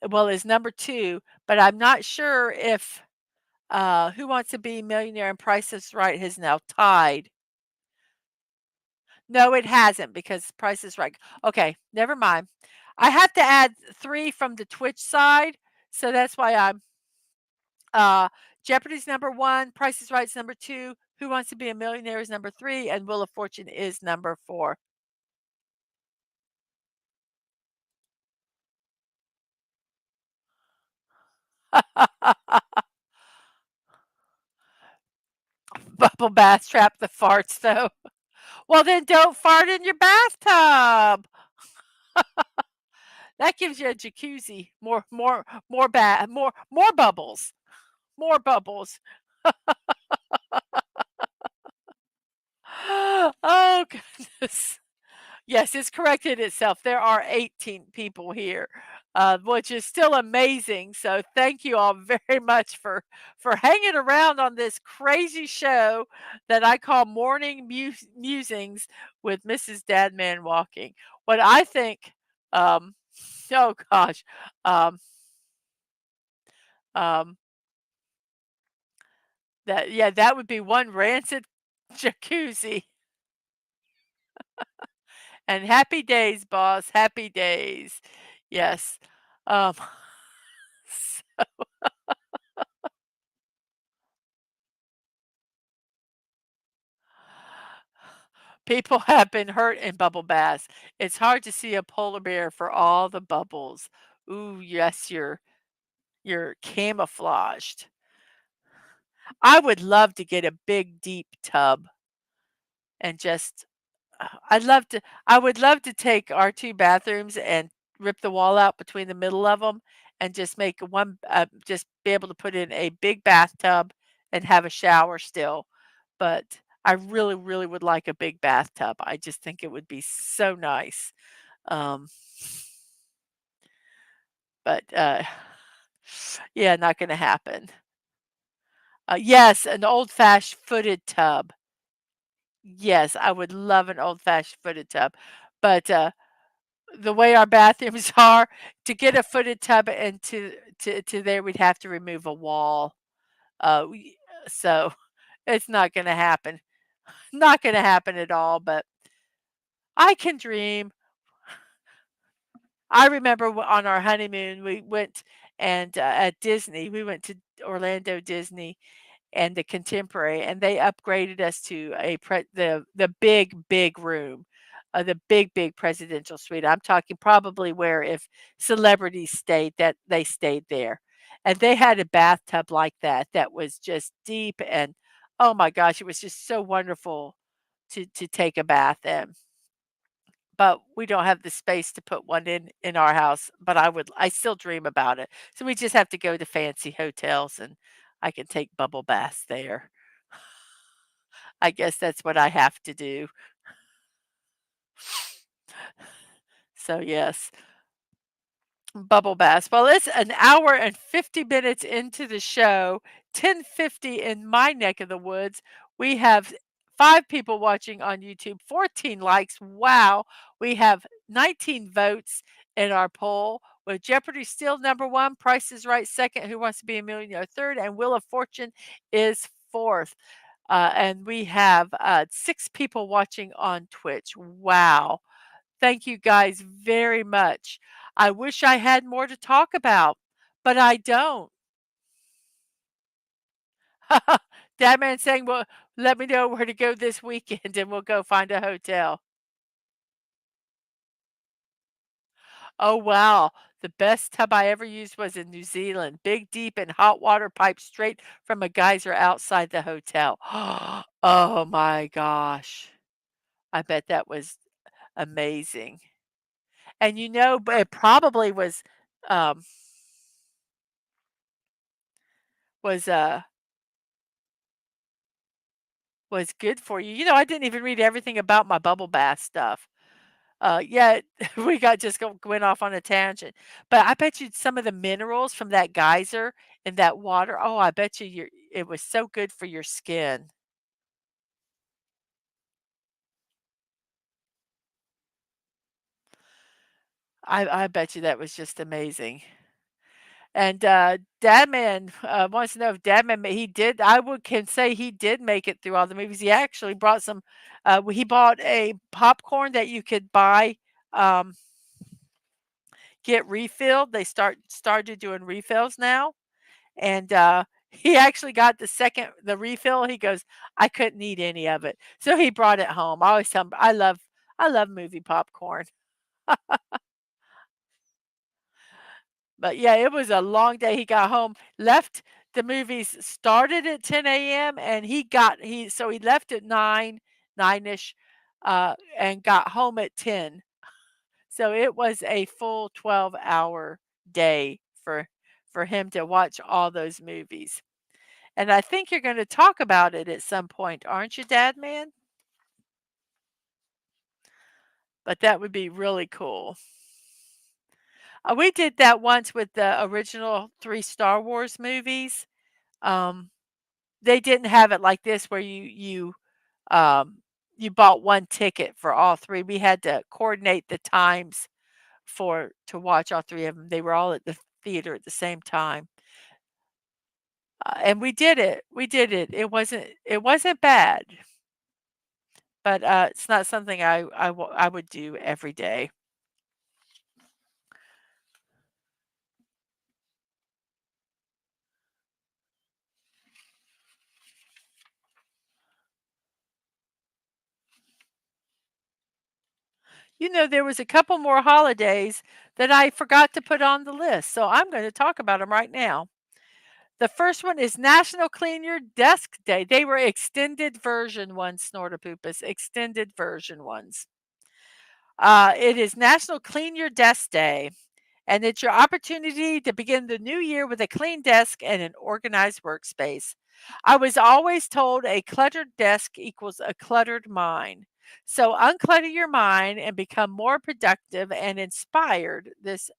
well, is number 2, but I'm not sure if, Who Wants to Be a Millionaire and Price is Right has now tied. No, it hasn't because Price is Right. Okay, never mind. I have to add 3 from the Twitch side, so that's why I'm Uh, Jeopardy's number 1, Price is Right's number 2, Who Wants to Be a Millionaire is number 3, and Wheel of Fortune is number 4. Bubble bath trap the farts though. Well, then don't fart in your bathtub. That gives you a jacuzzi. More bubbles. More bubbles. Oh goodness. Yes, it's corrected itself. There are 18 people here, which is still amazing. So thank you all very much for hanging around on this crazy show that I call Morning Musings with Mrs. Dadman Walking. What I think, um, oh gosh, um, um, that yeah, that would be one rancid jacuzzi. And happy days, boss. Happy days. Yes. Um, people have been hurt in bubble baths. It's hard to see a polar bear for all the bubbles. Ooh, yes, you're camouflaged. I would love to get a big deep tub and just I would love to take our 2 bathrooms and rip the wall out between the middle of them and just make one just be able to put in a big bathtub and have a shower still. But I really, really would like a big bathtub. I just think it would be so nice. Um, but, yeah, not gonna happen. Yes, an old-fashioned footed tub. Yes, I would love an old-fashioned footed tub. But, the way our bathrooms are, to get a footed tub into to there, we'd have to remove a wall. We so it's not gonna happen. Not gonna happen at all, but I can dream. I remember on our honeymoon, we went and, at Disney, we went to Orlando Disney and the Contemporary, and they upgraded us to a the big, big room, the big, big presidential suite. I'm talking probably where if celebrities stayed, that they stayed there. And they had a bathtub like that that was just deep and, oh my gosh, it was just so wonderful to take a bath in. But we don't have the space to put one in our house, but I still dream about it. So we just have to go to fancy hotels and I can take bubble baths there. I guess that's what I have to do. So yes, bubble baths. Well, it's an hour and 50 minutes into the show, 10:50 in my neck of the woods. We have 5 people watching on YouTube, 14 likes. Wow. We have 19 votes in our poll, with Jeopardy still number 1, Price is Right second, Who Wants to Be a Millionaire third, and Wheel of Fortune is fourth. And we have 6 people watching on Twitch. Wow. Thank you guys very much. I wish I had more to talk about, but I don't. That man saying, well, let me know where to go this weekend and we'll go find a hotel. Oh, wow. The best tub I ever used was in New Zealand. Big, deep, and hot water pipe straight from a geyser outside the hotel. Oh my gosh. I bet that was amazing. And but it probably um, was, uh, was good for you. I didn't even read everything about my bubble bath stuff. Yeah, we went off on a tangent. But I bet you some of the minerals from that geyser in that water, oh, I bet you it was so good for your skin. I bet you that was just amazing. And, Dadman, wants to know if Dadman ma he did I would can say he did make it through all the movies. He actually brought he bought a popcorn that you could buy, um, get refilled. They started doing refills now, and, he actually got the refill. He goes, "I couldn't eat any of it." So he brought it home. I always tell him I love movie popcorn. But yeah, it was a long day. He got home, left the movies started at 10 a.m. and he left at 9ish, and got home at 10. So it was a full 12-hour day for him to watch all those movies. And I think you're gonna talk about it at some point, aren't you, Dad man? But that would be really cool. We did that once with the original 3 Star Wars movies. Um They didn't have it like this where um, you bought 1 ticket for all 3. We had to coordinate the times to watch all 3 of them. They were all at the theater at the same time, and we did it. We did it. It wasn't bad, but, it's not something I would do every day. There was a couple more holidays that I forgot to put on the list, so I'm gonna talk about them right now. The first one is National Clean Your Desk Day. They were extended version ones, Snortopoopas, extended version ones. It is National Clean Your Desk Day, and it's your opportunity to begin the new year with a clean desk and an organized workspace. I was always told a cluttered desk equals a cluttered mind. So unclutter your mind and become more productive and inspired this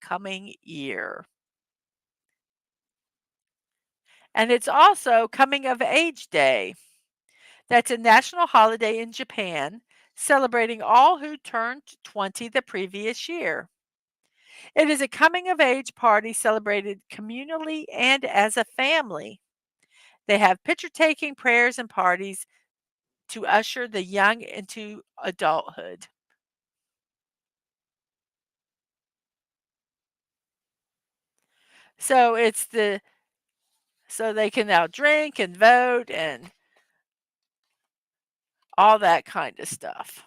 coming year. And it's also Coming of Age Day. That's a national holiday in Japan celebrating all who turned 20 the previous year. It is a coming of age party celebrated communally and as a family. They have picture taking, prayers, and parties to usher the young into adulthood. So so they can now drink and vote and all that kind of stuff.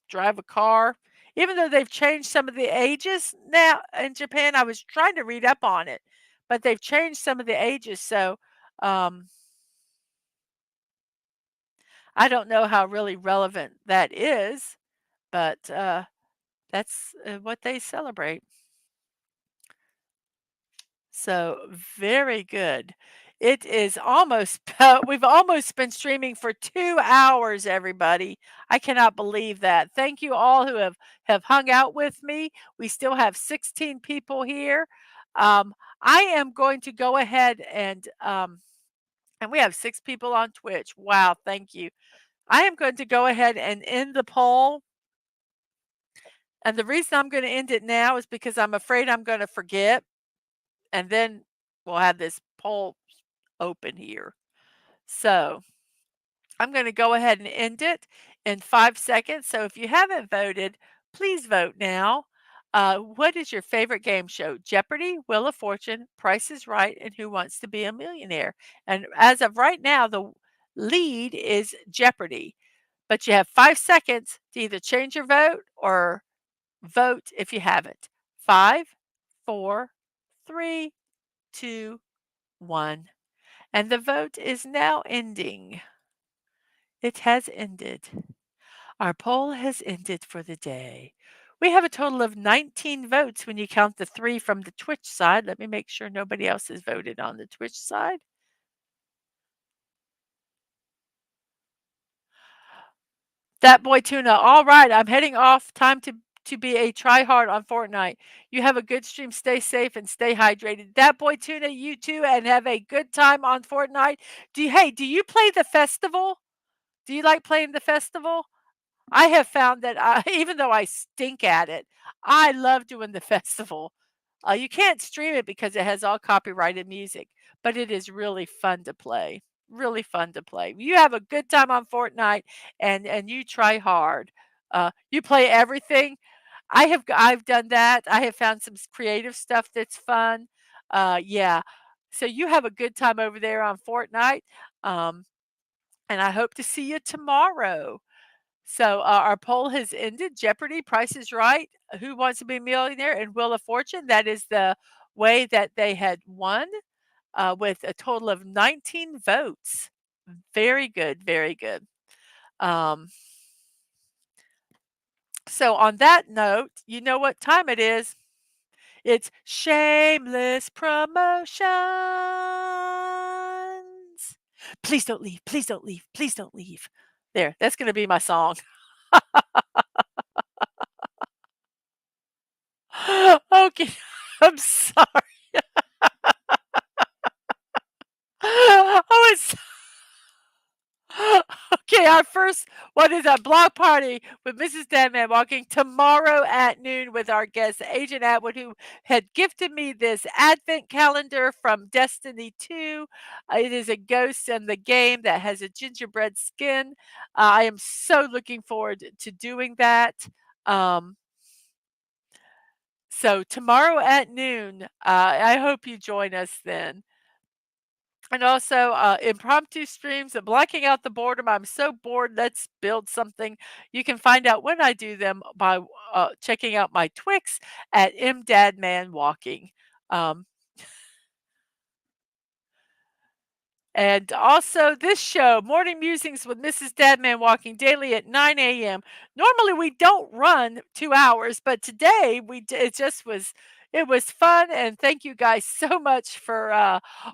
Drive a car. Even though they've changed some of the ages now in Japan, I was trying to read up on it, but they've changed some of the ages. So um, I don't know how really relevant that is, but that's what they celebrate. So very good. It is almost, we've almost been streaming for 2 hours, everybody. I cannot believe that. Thank you all who have hung out with me. We still have 16 people here. Um, I am going to go ahead and we have 6 people on Twitch. Wow, thank you. I am going to go ahead and end the poll. And the reason I'm going to end it now is because I'm afraid I'm going to forget. And then we'll have this poll open here. So I'm going to go ahead and end it in 5 seconds. So if you haven't voted, please vote now. What is your favorite game show? Jeopardy, Wheel of Fortune, Price is Right, and Who Wants to Be a Millionaire? And as of right now, the lead is Jeopardy. But you have 5 seconds to either change your vote or vote if you haven't. 5, 4, 3, 2, 1. And the vote is now ending. It has ended. Our poll has ended for the day. We have a total of 19 votes when you count the 3 from the Twitch side. Let me make sure nobody else has voted on the Twitch side. That boy tuna. All right, I'm heading off. Time to be a tryhard on Fortnite. You have a good stream. Stay safe and stay hydrated. That boy tuna, you too, and have a good time on Fortnite. Do you play the festival? Do you like playing the festival? I have found that even though I stink at it, I love doing the festival. You can't stream it because it has all copyrighted music, but it is really fun to play. Really fun to play. You have a good time on Fortnite, and you try hard. You play everything. I've done that. I have found some creative stuff that's fun. Yeah. So you have a good time over there on Fortnite. Um, and I hope to see you tomorrow. So, our poll has ended. Jeopardy, Price is Right, Who Wants to Be a Millionaire, and Wheel of Fortune. That is the way that they had won, with a total of 19 votes. Very good, very good. Um, so on that note, you know what time it is. It's shameless promotions. Please don't leave. Please don't leave. Please don't leave. There, that's going to be my song. Okay, I'm sorry. Oh, it's okay. Our first one is a block party with Mrs. Deadman Walking tomorrow at noon with our guest Agent Atwood, who had gifted me this advent calendar from Destiny 2. It is a ghost in the game that has a gingerbread skin. I am so looking forward to doing that. Um, so tomorrow at noon, I hope you join us then. And also, impromptu streams and blocking out the boredom. I'm so bored. Let's build something. You can find out when I do them by checking out my Twix at MDadmanWalking. Um, And also this show, Morning Musings with Mrs. Dadman Walking daily at 9 a.m. Normally we don't run 2 hours, but today it just was fun, and thank you guys so much for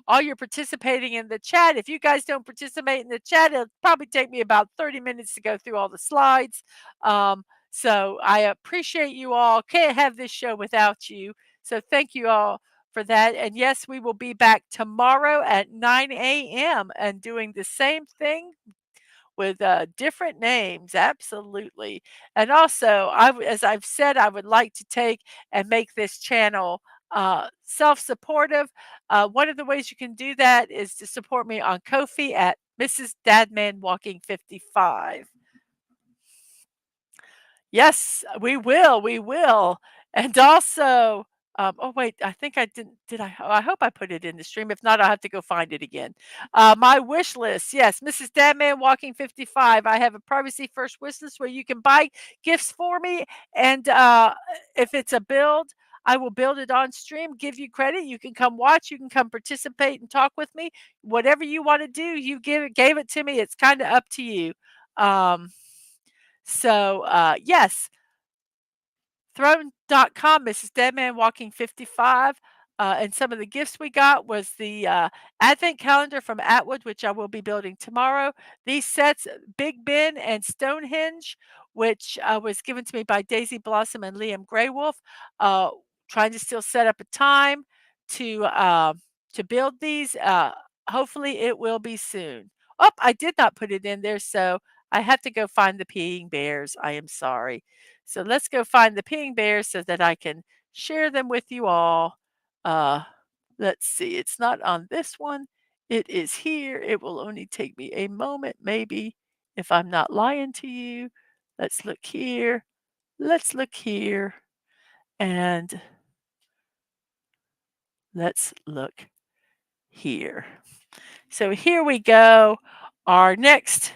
all your participating in the chat. If you guys don't participate in the chat, it'll probably take me about 30 minutes to go through all the slides. So I appreciate you all. Can't have this show without you. So thank you all for that. And yes, we will be back tomorrow at 9 a.m. and doing the same thing with different names. Absolutely. And also, as I've said, I would like to take and make this channel self supportive. One of the ways you can do that is to support me on Ko-fi at Mrs.DadmanWalking55. Yes, we will, we will. And also, oh wait, I think I did I? Oh, I hope I put it in the stream. If not, I'll have to go find it again. My wish list. Yes, Mrs. Dadman Walking 55. I have a privacy first wish list where you can buy gifts for me. And if it's a build, I will build it on stream, give you credit. You can come watch, you can come participate and talk with me. Whatever you want to do, gave it to me. It's kind of up to you. Um, yes, Throne.com, Mrs. Deadman Walking 55. And some of the gifts we got was the advent calendar from Atwood, which I will be building tomorrow. These sets, Big Ben and Stonehenge, which was given to me by Daisy Blossom and Liam Graywolf. Uh, Trying to still set up a time to uh, to build these. Hopefully, it will be soon. Oh, I did not put it in there, so I have to go find the peeing bears. I am sorry. So let's go find the peeing bears so that I can share them with you all. Uh, let's see, it's not on this one. It is here. It will only take me a moment, maybe, if I'm not lying to you. Let's look here. Let's look here. And let's look here. So here we go. Our next,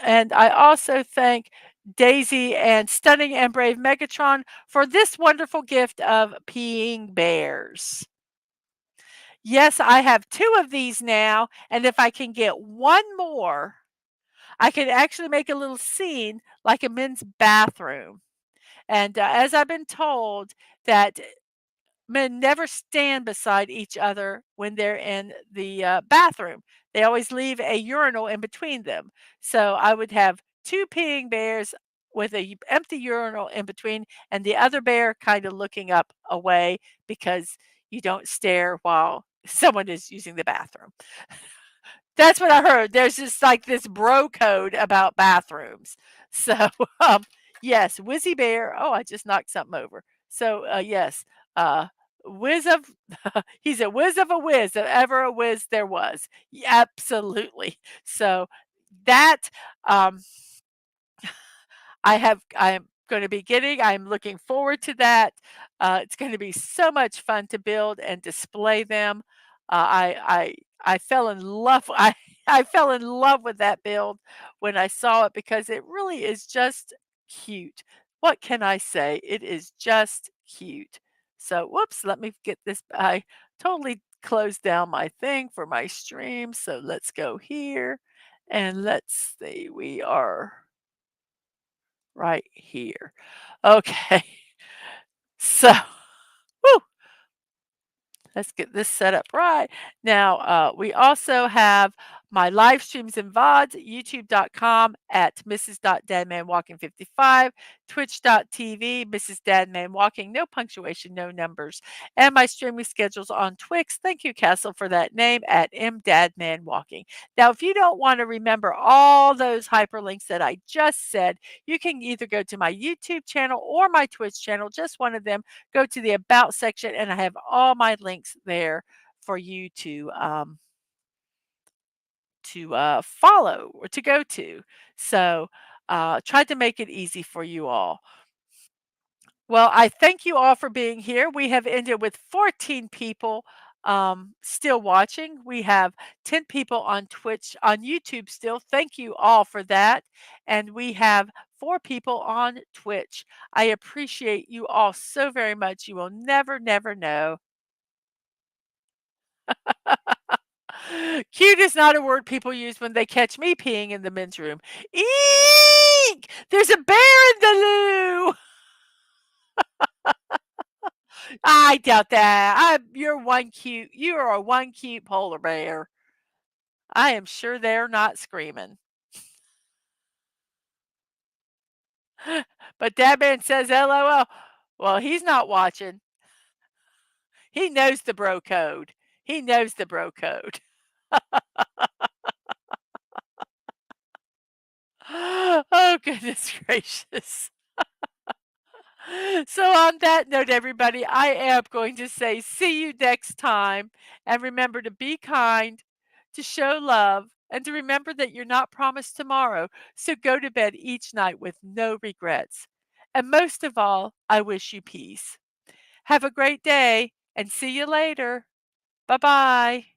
and I also thank Daisy and Stunning and Brave Megatron for this wonderful gift of peeing bears. Yes, I have 2 of these now, and if I can get 1 more, I can actually make a little scene like a men's bathroom. And, as I've been told that men never stand beside each other when they're in the, bathroom. They always leave a urinal in between them. So I would have 2 peeing bears with a empty urinal in between, and the other bear kinda looking up away because you don't stare while someone is using the bathroom. That's what I heard. There's just like this bro code about bathrooms. So, um, yes, Whizzy Bear. Oh, I just knocked something over. So, yes, uh, whiz of he's a whiz of a whiz if ever a whiz there was. Absolutely. So that um I'm gonna be getting. I'm looking forward to that. It's gonna be so much fun to build and display them. I fell in love I fell in love with that build when I saw it because it really is just cute. What can I say? It is just cute. So, whoops, let me get this. I totally closed down my thing for my stream. So let's go here and let's see. We are right here. Okay. So, woo, let's get this set up right. Now, we also have my live streams and VODs, youtube.com at Mrs.DadmanWalking55, twitch.tv, Mrs. Dadman Walking, no punctuation, no numbers, and my streaming schedules on Twix. Thank you, Castle, for that name at MDadmanWalking. Now, if you don't want to remember all those hyperlinks that I just said, you can either go to my YouTube channel or my Twitch channel, just one of them. Go to the About section, and I have all my links there for you to follow or to go to. So, tried to make it easy for you all. Well, I thank you all for being here. We have ended with 14 people still watching. We have 10 people on Twitch, on YouTube still. Thank you all for that. And we have 4 people on Twitch. I appreciate you all so very much. You will never, never know. Cute is not a word people use when they catch me peeing in the men's room. Eek! There's a bear in the loo. I doubt that. You are a one cute polar bear. I am sure they're not screaming. But that man says LOL. Well, he's not watching. He knows the bro code. He knows the bro code. Oh, goodness gracious. So, on that note, everybody, I am going to say see you next time. And remember to be kind, to show love, and to remember that you're not promised tomorrow. So, go to bed each night with no regrets. And most of all, I wish you peace. Have a great day and see you later. Bye bye.